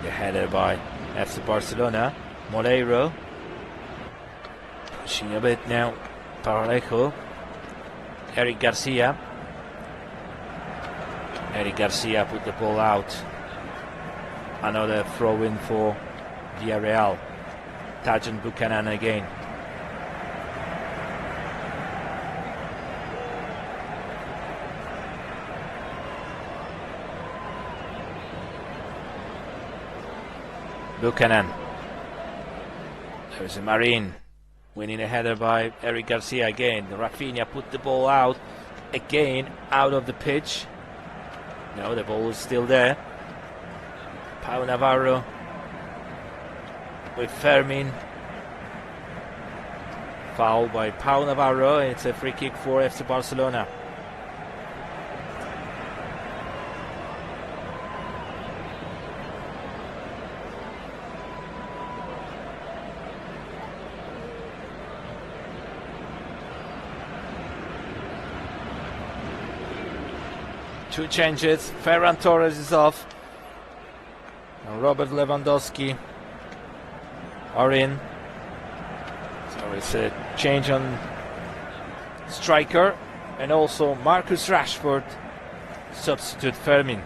The header by FC Barcelona. Moreiro pushing a bit now. Parejo. Eric Garcia put the ball out. Another throw-in for Villarreal. Tajon Buchanan again. Buchanan. There's a Marin. Winning a header by Eric Garcia again. Rafinha put the ball out again, out of the pitch. No, the ball is still there. Pau Navarro with Fermin. Foul by Pau Navarro. It's a free kick for FC Barcelona. Two changes. Ferran Torres is off. And Robert Lewandowski are in. So it's a change on striker. And also Marcus Rashford substitute Fermin.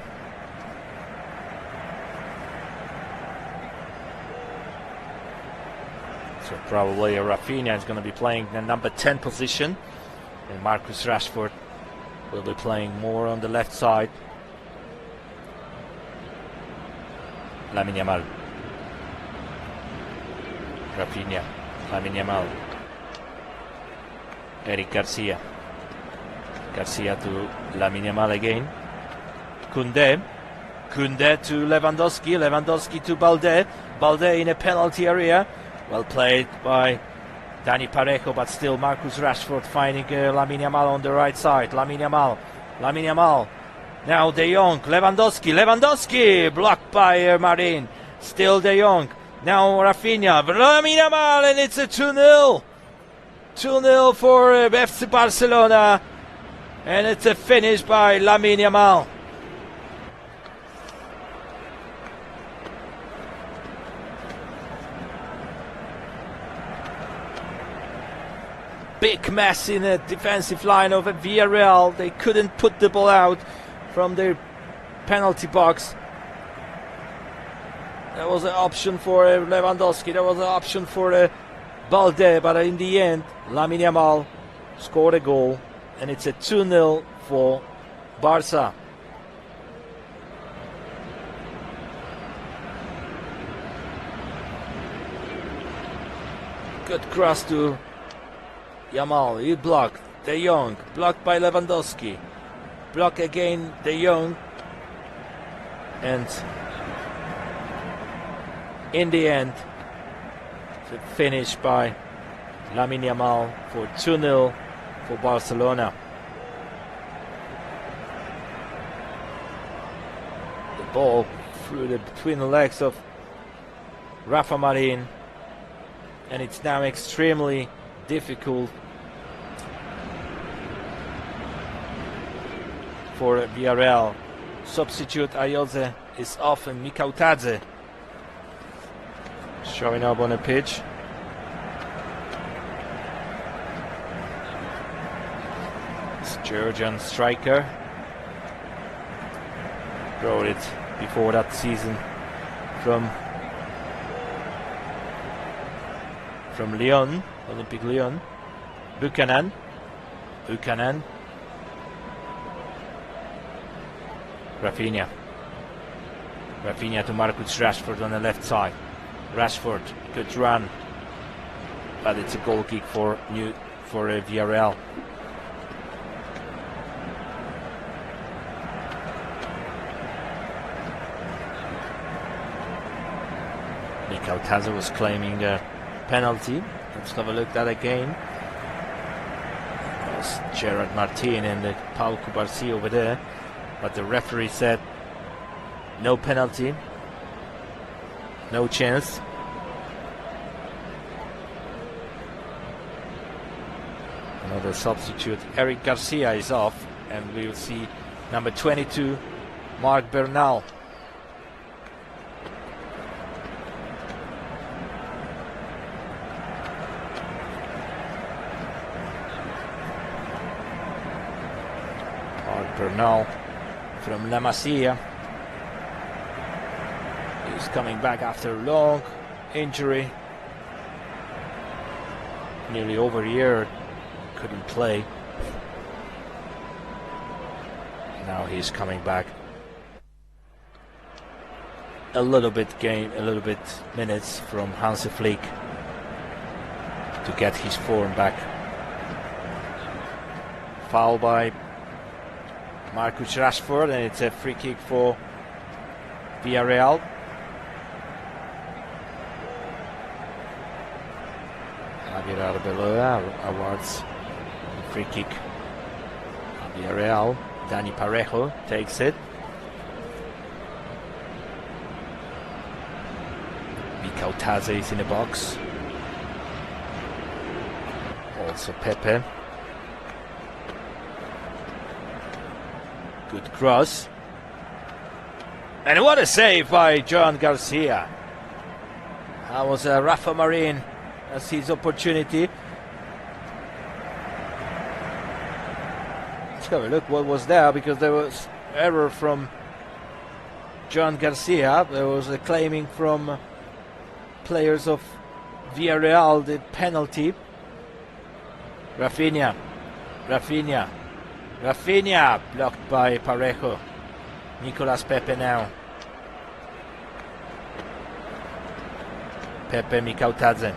So probably Rafinha is going to be playing the number 10 position. And Marcus Rashford will be playing more on the left side. Lamine Yamal. Rafinha. Lamine Yamal. Eric Garcia. Garcia to Lamine Yamal again. Koundé. Koundé to Lewandowski. Lewandowski to Balde. Balde in a penalty area. Well played by Dani Parejo, but still Marcus Rashford finding Lamine Yamal on the right side. Lamine Yamal. Lamine Yamal. Now De Jong. Lewandowski. Lewandowski. Blocked by Marin. Still De Jong. Now Rafinha. Lamine Yamal, and it's a 2-0. 2-0 for FC Barcelona. And it's a finish by Lamine Yamal. Big mess in the defensive line of Villarreal. They couldn't put the ball out from their penalty box. There was an option for Lewandowski. There was an option for Balde. But in the end, Lamine Yamal scored a goal. And it's a 2-0 for Barca. Good cross to Yamal. He blocked. De Jong. Blocked by Lewandowski. Block again De Jong. And in the end, the finish by Lamine Yamal for 2-0 for Barcelona. The ball through between the legs of Rafa Marin, and it's now extremely difficult for Villarreal. Substitute Ayoze is off, and Mikautadze showing up on the pitch. It's Georgian striker. Brought it before that season from Lyon, Olympique Lyon. Buchanan. Rafinha to Marcus Rashford on the left side. Rashford, good run, but it's a goal kick for Villarreal. Mikautadze was claiming a penalty. Let's have a look at that again. It was Gerard Martin and Pau Cubarsí over there, but the referee said no penalty, no chance. Another substitute, Eric Garcia, is off, and we will see number 22, Marc Bernal. Bernal from La Masia. He's coming back after a long injury. Nearly over a year, couldn't play. Now he's coming back. A little bit minutes from Hansi Flick to get his form back. Foul by Marcus Rashford, and it's a free kick for Villarreal. Javier Arbeloa awards the free kick. Villarreal. Dani Parejo takes it. Mikautaze is in the box. Also Pepe. Good cross. And what a save by John Garcia. That was Rafa Marin. That's his opportunity. Let's have a look what was there, because there was error from John Garcia. There was a claiming from players of Villarreal the penalty. Rafinha blocked by Parejo. Nicolas Pepe now. Pepe Mikautaze.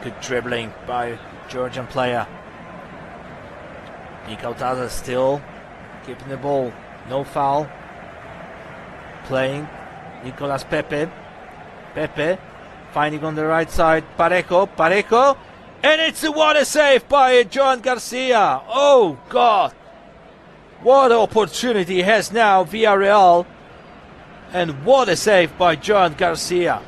Good dribbling by Georgian player. Mikautaze still keeping the ball. No foul. Playing. Nicolas Pepe. Pepe finding on the right side. Parejo. And it's a water save by John Garcia. Oh God. What opportunity has now Villarreal. And what a save by John Garcia.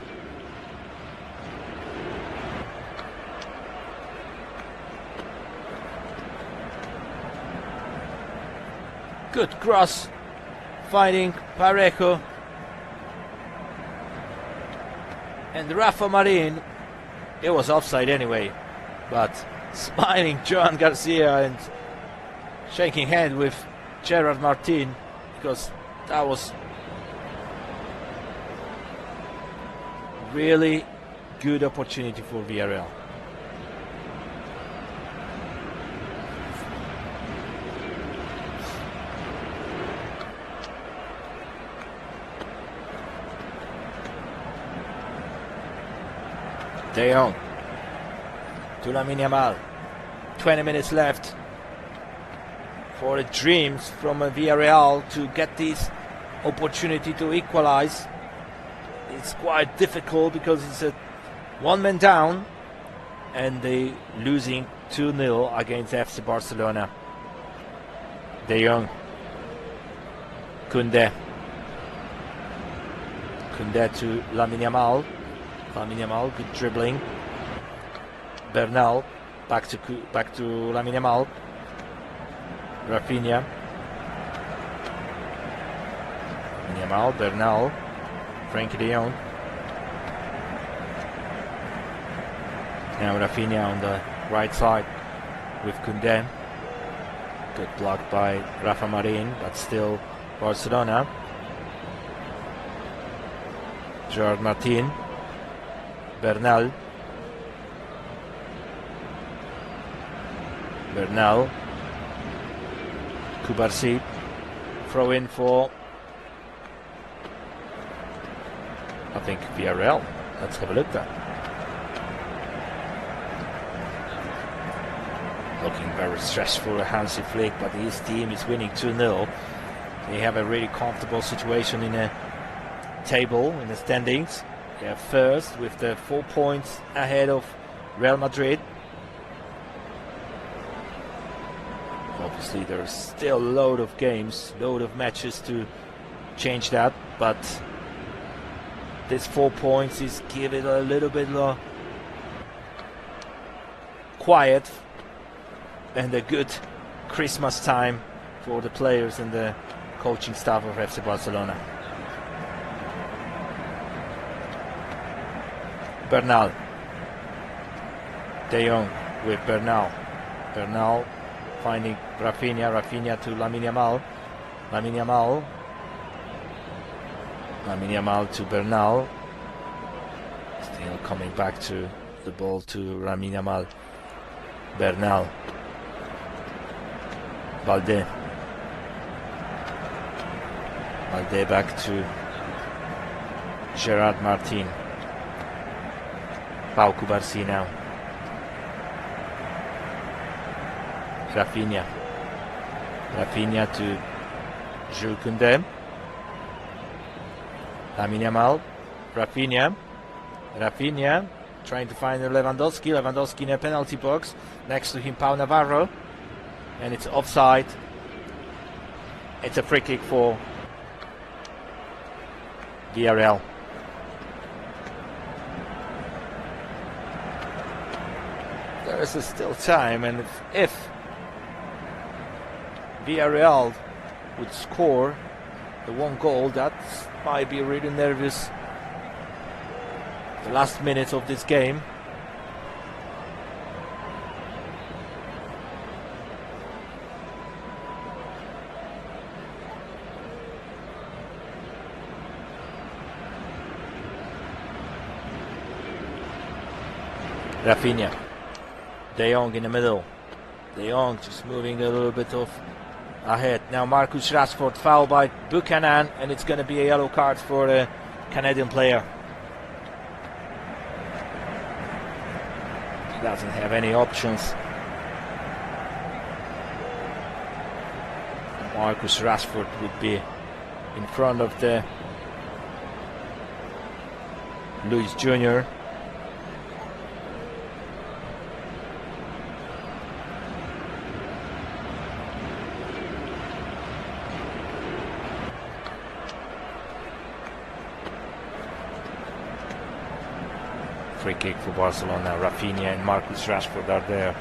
Good cross, finding Parejo. And Rafa Marin, it was offside anyway, but smiling John Garcia and shaking hands with Gerard Martin, because that was really good opportunity for Villarreal. De Jong to Lamine Yamal. 20 minutes left for the dreams from Villarreal to get this opportunity to equalize. It's quite difficult because it's a one-man down and they losing 2-0 against FC Barcelona. De Jong. Koundé to Lamine Yamal. Good dribbling. Bernal back to Lamine Yamal. Rafinha. Bernal. Frenkie de Jong. Now Rafinha on the right side with Koundé. Good block by Rafa Marin, but still Barcelona. Gerard Martin. Bernal. Kubarsi. Throw in for, I think, Villarreal. Let's have a look there. Looking very stressful, Hansi Flick, but his team is winning 2-0. They have a really comfortable situation in the table, in the standings. They are first with the 4 points ahead of Real Madrid. Obviously there's still a load of games, load of matches to change that, but this 4 points is give it a little bit quiet and a good Christmas time for the players and the coaching staff of FC Barcelona. Bernal. De Jong with Bernal. Bernal finding Rafinha to Lamine Yamal. Lamine Yamal to Bernal. Still coming back to the ball to Lamine Yamal. Bernal. Balde back to Gerard Martin. Pau Kubarsi now. Rafinha to Jules Koundé. Lamine Yamal. Rafinha. trying to find Lewandowski. Lewandowski in a penalty box. Next to him, Pau Navarro. And it's offside. It's a free kick for Villarreal. There is still time, and if Villarreal would score the one goal, that might be really nervous. The last minutes of this game. Rafinha, De Jong in the middle. De Jong just moving a little bit off ahead. Now Marcus Rashford, fouled by Buchanan, and it's going to be a yellow card for a Canadian player. He doesn't have any options. Marcus Rashford would be in front of the Luis Jr. Free kick for Barcelona. Rafinha and Marcus Rashford are there.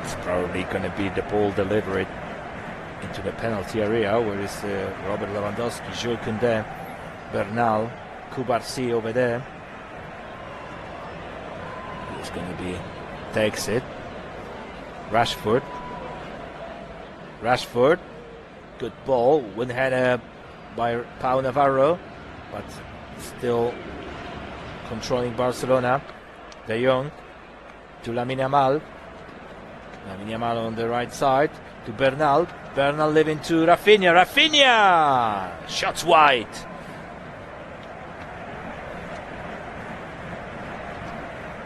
It's probably going to be the ball delivered into the penalty area, where is Robert Lewandowski, Jules Koundé, Bernal, Cubarsí over there. He's going to be, takes it. Rashford, good ball, one header by Pau Navarro, but still controlling Barcelona. De Jong to Lamine Yamal. Lamine Yamal on the right side to Bernal. Bernal leaving to Rafinha. Rafinha! Shots wide.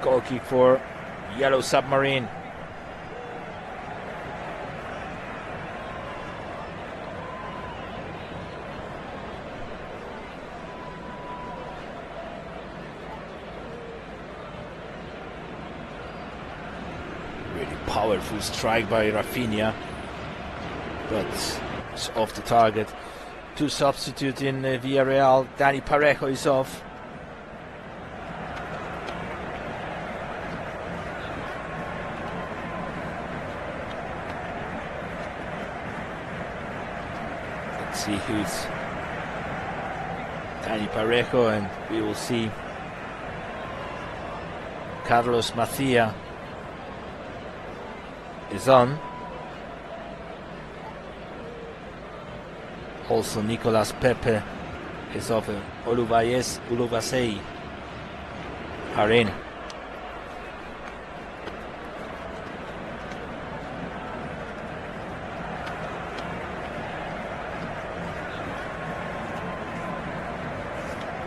Goal kick for Yellow Submarine. Powerful strike by Rafinha, but it's off the target. Two substitute in Villarreal. Dani Parejo is off. Let's see who's Dani Parejo, and we will see Carlos Macia is on. Also Nicolas Pepe is off. Uluvasei are in.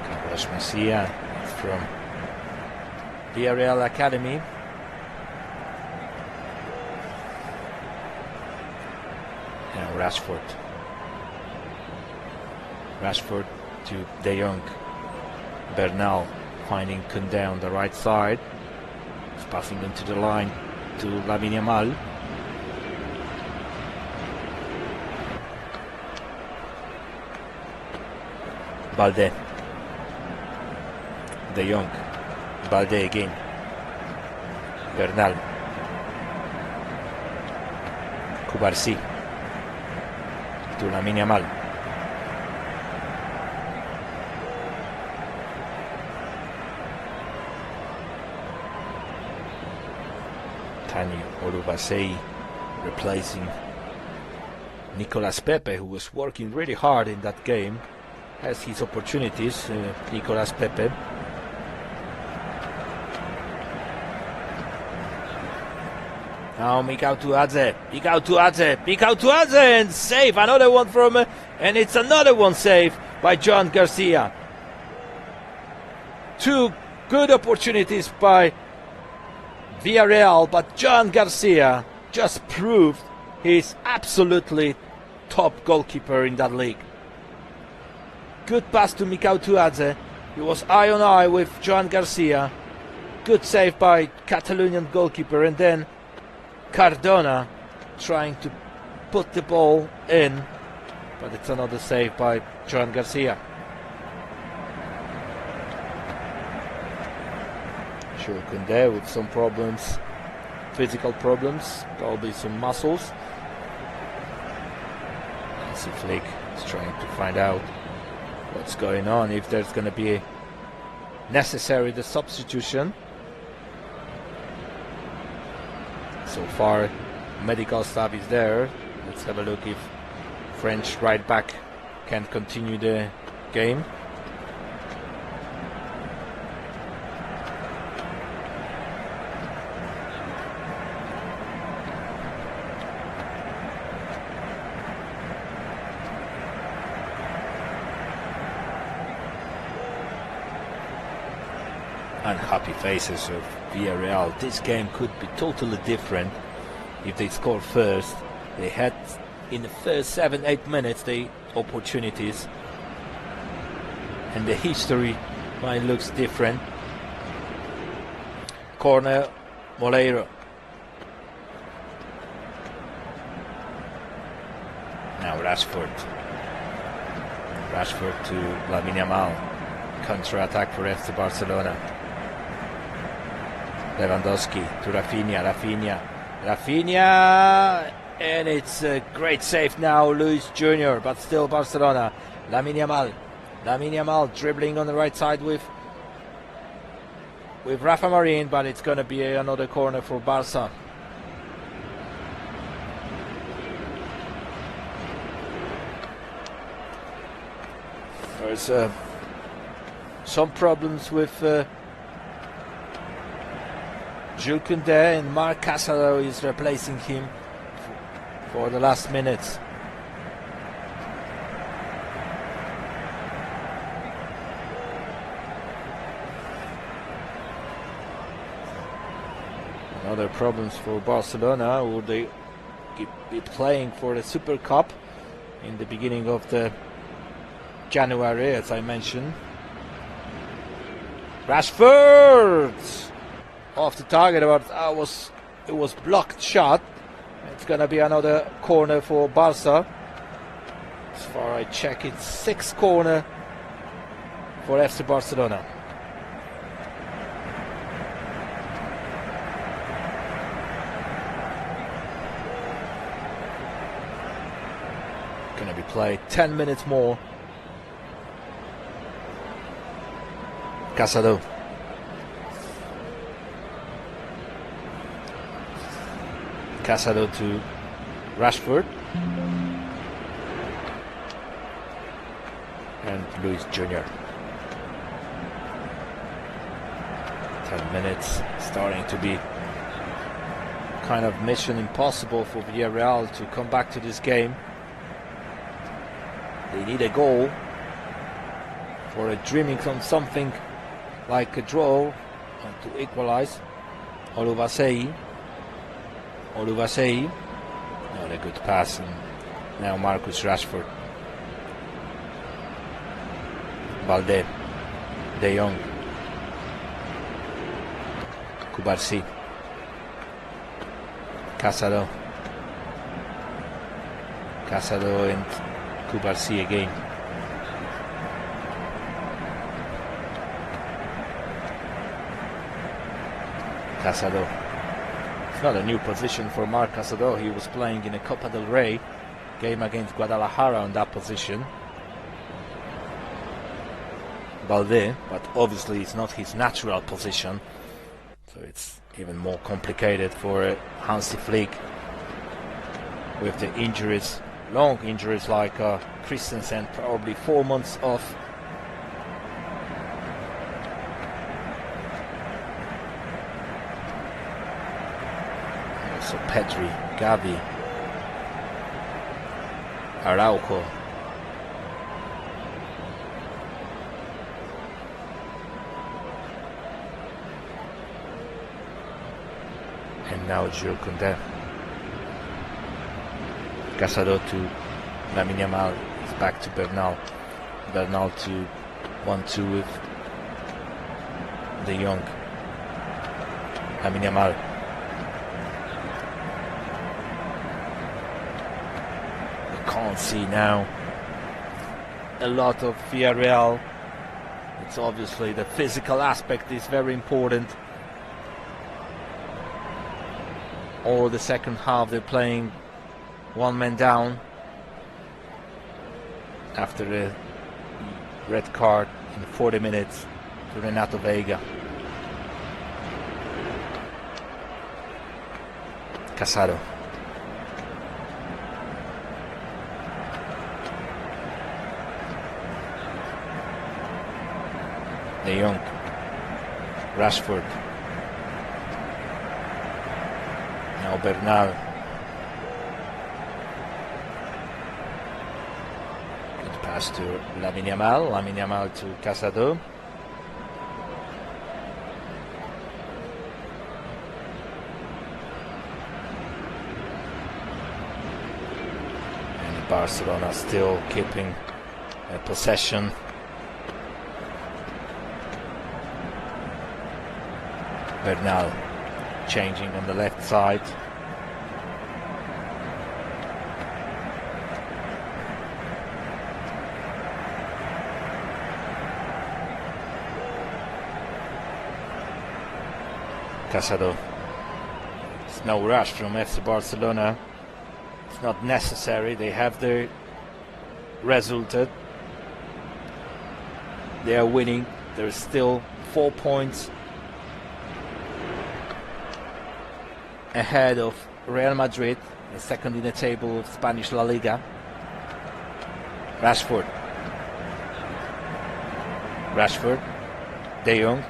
Carlos Macia from Villarreal Academy. Rashford to De Jong. Bernal finding Koundé on the right side. He's passing into the line to Lamine Yamal. Balde. De Jong. Balde again. Bernal. Cubarsí to Lamine Yamal. Tani Olubasei replacing Nicolas Pepe, who was working really hard in that game. Has his opportunities, Nicolas Pepe. Now Mikau Tuadze, and save, another one from, and it's another one saved by John Garcia. Two good opportunities by Villarreal, but John Garcia just proved he's absolutely top goalkeeper in that league. Good pass to Mikau Tuadze, He was eye on eye with Joan Garcia. Good save by Catalonian goalkeeper, and then Cardona trying to put the ball in, but it's another save by Joan Garcia. Jules Koundé with some problems, physical problems, probably some muscles. Hansi Flick is trying to find out what's going on, if there's going to be necessary the substitution. So far medical staff is there. Let's have a look if French right back can continue the game. Unhappy faces of Villarreal. This game could be totally different if they score first. They had in the first 7-8 minutes the opportunities, and the history might looks different. Corner, Moleiro. Now Rashford to Lamine Yamal. Counter-attack for FC Barcelona. Lewandowski to Rafinha, and it's a great save now, Luis Jr., but still Barcelona. Lamine Yamal dribbling on the right side with Rafa Marin, but it's going to be another corner for Barca. There's some problems with Jules Koundé, and Marc Casado is replacing him for the last minutes. Another problems for Barcelona, who they be playing for the Super Cup in the beginning of the January, as I mentioned. Rashford off the target, but it was blocked shot. It's gonna be another corner for Barca. As far as I check, it's 6th corner for FC Barcelona. Gonna be played 10 minutes more. Casado. Casado to Rashford. And Luis Jr. 10 minutes, starting to be kind of mission impossible for Villarreal to come back to this game. They need a goal for a dreaming on something like a draw and to equalize. Oluvasei. Not a good pass, and now Marcus Rashford. Balde, De Jong, Cubarsí, Casado and Cubarsí again. Casado. It's not a new position for Marc Casado. He was playing in a Copa del Rey game against Guadalajara on that position. Balde, but obviously it's not his natural position, so it's even more complicated for Hansi Flick with the injuries, long injuries like Christensen, probably 4 months off. Also Pedri, Gavi, Araujo. And now Jules Koundé. Casado to Lamine Yamal. It's back to Bernal. Bernal to 1-2 with De Jong. Lamine Yamal. You can't see now a lot of Villarreal. It's obviously the physical aspect is very important. Or the second half they're playing one man down after the red card in 40 minutes to Renato Veiga. Casado. De Jong. Rashford. Now Bernal. Good pass to Lamine Yamal. Lamine Yamal to Casado. And Barcelona still keeping possession. Bernal changing on the left side. Casado. It's no rush from FC Barcelona. It's not necessary. They have their result. They are winning. There's still 4 points ahead of Real Madrid, the second in the table of Spanish La Liga. Rashford. Rashford. De Jong.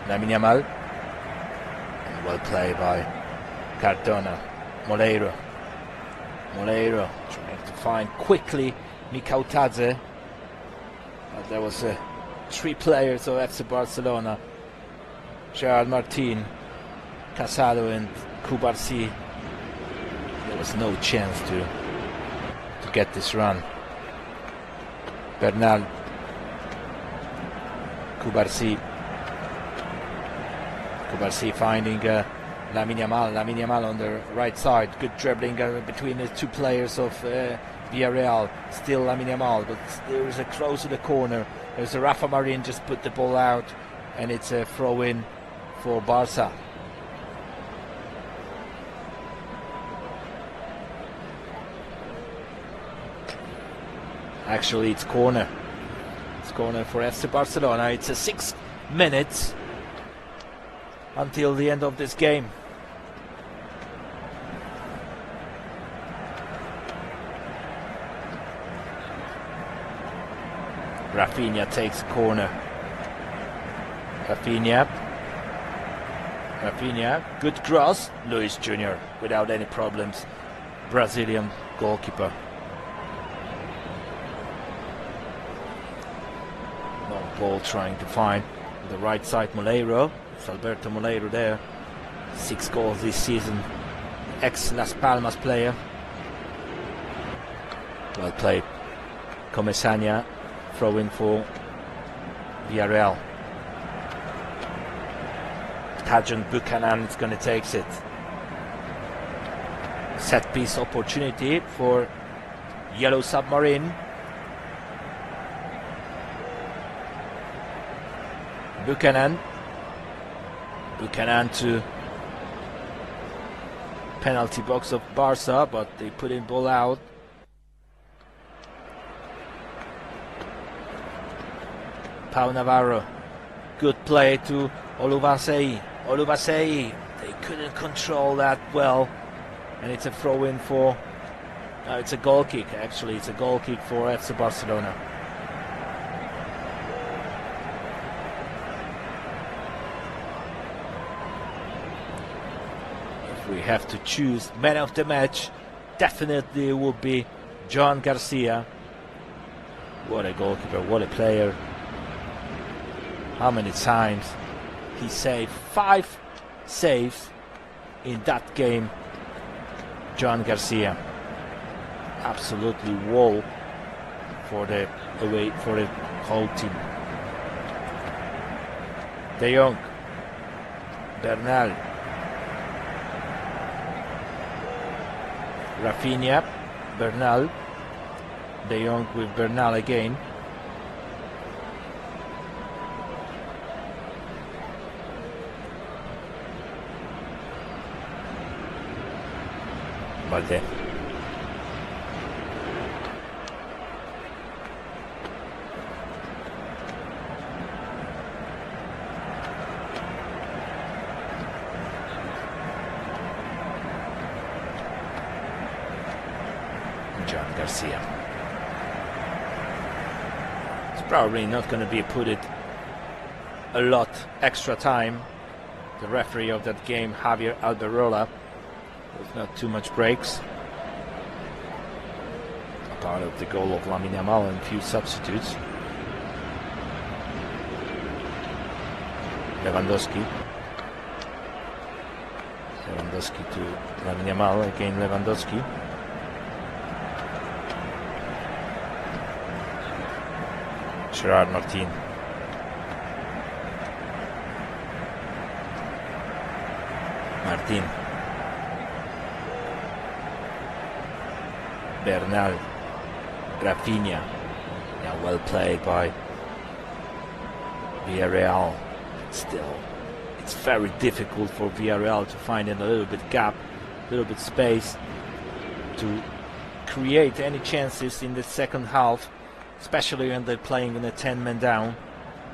Lamine Yamal. And well played by Cardona. Moleiro. Moleiro trying to find quickly Mikautadze. But there was 3 players of FC Barcelona. Gerard Martin, Casado and Cubarsí. There was no chance to get this run. Bernal. Cubarsí. Cubarsí finding Lamine Yamal. Lamine Yamal on the right side. Good dribbling between the 2 players of Villarreal. Still Lamine Yamal, but there is a close to the corner. There's a Rafa Marin just put the ball out, and it's a throw in for Barça. Actually, it's corner. It's corner for FC Barcelona. It's 6 minutes until the end of this game. Rafinha takes a corner. Rafinha, good cross. Luis Jr. without any problems. Brazilian goalkeeper. Long ball trying to find the right side Moleiro. It's Alberto Moleiro there. 6 goals this season. Ex-Las Palmas player. Well played. Comesaña throwing for Villarreal. Tajon Buchanan is going to take it. Set piece opportunity for Yellow Submarine. Buchanan to penalty box of Barça, but they put in ball out. Pau Navarro, good play to Oluvasei. They couldn't control that well, and it's a throw in for it's a goal kick. Actually, it's a goal kick for FC Barcelona. If we have to choose man of the match, definitely it would be John Garcia. What a goalkeeper, what a player. How many times he saved? 5 saves in that game. John Garcia, absolutely wall for the whole team. De Jong. Bernal. Rafinha. Bernal. De Jong with Bernal again. Balde. John Garcia. It's probably not going to be put it a lot extra time. The referee of that game, Javier Alberola, with not too much breaks. A part of the goal of Lamine Yamal and few substitutes. Lewandowski. Lewandowski to Lamine Yamal, again Lewandowski. Gerard Martin. Martin. Bernal. Rafinha. Now well played by Villarreal. Still, it's very difficult for Villarreal to find a little bit gap, a little bit space to create any chances in the second half, especially when they're playing in a 10-man down,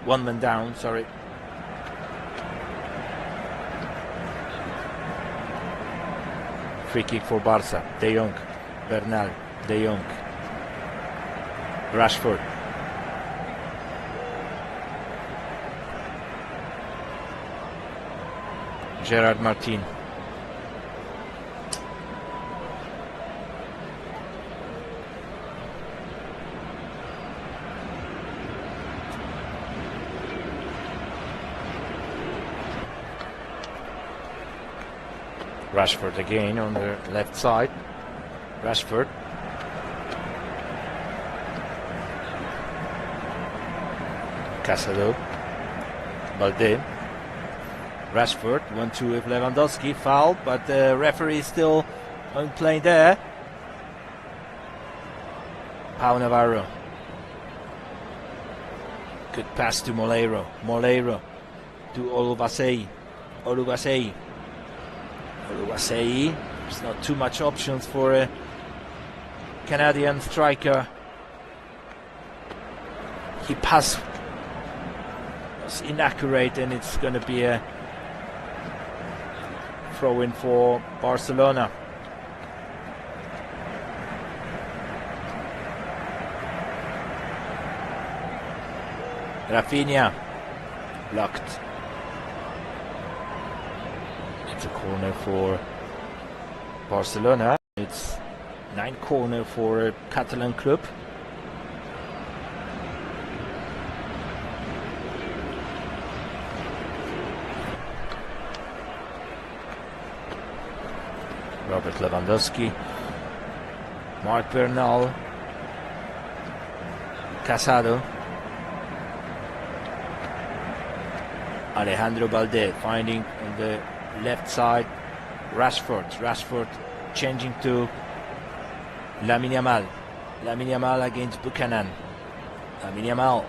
1-man down, sorry. Free kick for Barça. De Jong, Bernal, De Jong, Rashford. Gerard Martin. Rashford again on the left side. Rashford. Casado. Balde. Rashford, 1-2 with Lewandowski, fouled, but the referee is still on playing there. Pau Navarro. Good pass to Moleiro. Moleiro to Oluvasei. Oluvasei. Oluvasei. There's not too much options for a Canadian striker. He pass was inaccurate, and it's going to be a throw-in for Barcelona. Rafinha blocked. It's a corner for Barcelona. It's 9 corner for a Catalan club. Robert Lewandowski, Marc Bernal, Casado, Alejandro Balde finding on the left side Rashford. Rashford changing to Lamine Yamal. Lamine Yamal against Buchanan. Lamine Yamal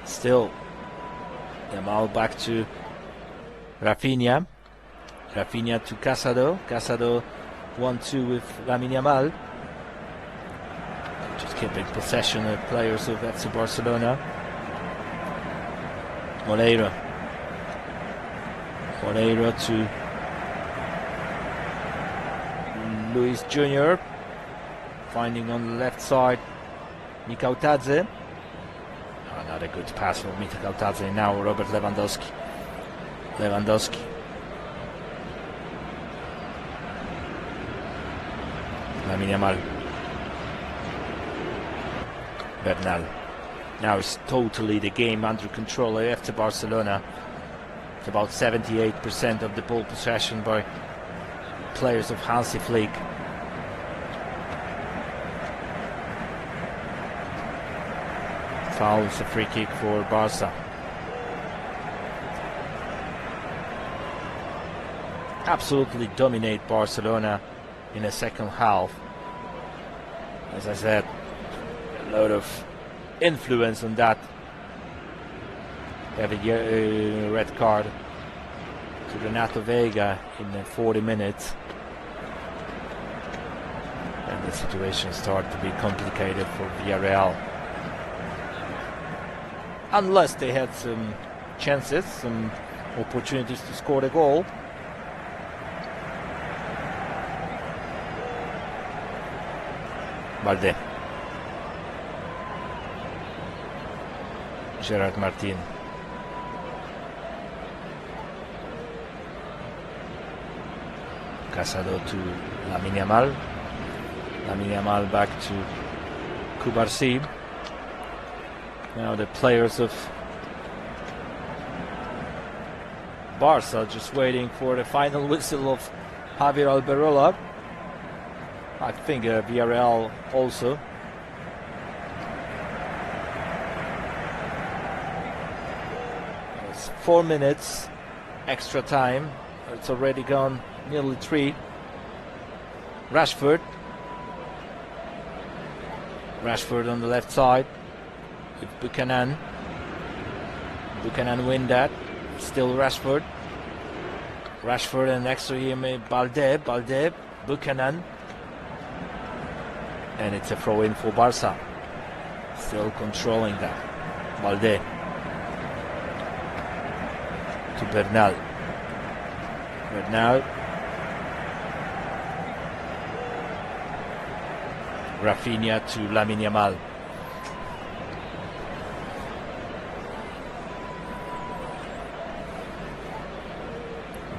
still. Yamal back to Rafinha. Rafinha to Casado. Casado 1-2 with Lamine Yamal. Just keeping possession of players of FC Barcelona. Moleiro. Moleiro to Luis Jr. Finding on the left side Mikautadze. Another good pass for Mikautadze. Now Robert Lewandowski. Lewandowski. Lamine Yamal. Bernal. Now it's totally the game under control after Barcelona. It's about 78% of the ball possession by players of Hansi Flick. Foul is a free kick for Barca. absolutely dominate Barcelona in the second half. As I said, a lot of influence on that. Have a red card to Renato Vega in 40 minutes. And the situation started to be complicated for Villarreal. Unless they had some chances, some opportunities to score the goal. Balde. Gerard Martin. Casado to Lamine Yamal. Lamine Yamal back to Kubarsi. Now the players of Barça just waiting for the final whistle of Javier Alberola. I think Villarreal also. It's 4 minutes extra time. It's already gone nearly 3. Rashford on the left side with Buchanan. Buchanan win that. Still Rashford, and next to him Balde, Buchanan, and it's a throw in for Barça. Still controlling that. Balde to Bernal. Rafinha to Lamine Yamal.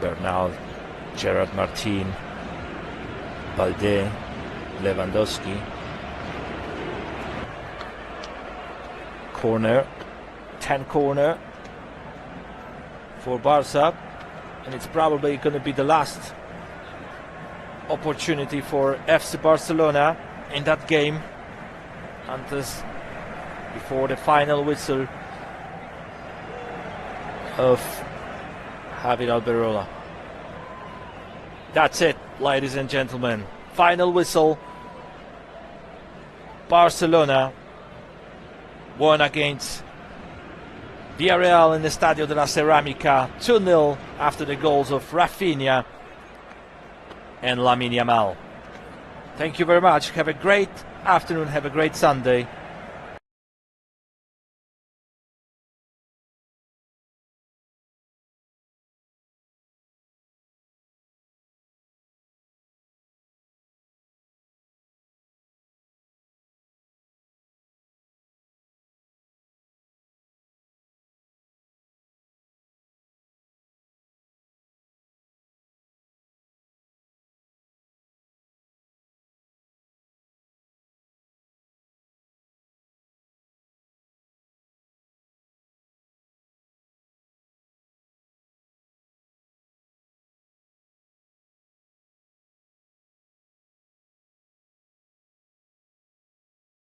Bernal, Gerard Martin, Balde, Lewandowski. Corner, 10 corner for Barça, and it's probably going to be the last opportunity for FC Barcelona in that game before the final whistle of Javier Alberola. That's it, ladies and gentlemen. Final whistle. Barcelona won against Villarreal in the Estadio de la Cerámica 2-0 after the goals of Rafinha and Lamine Yamal. Thank you very much. Have a great afternoon. Have a great Sunday.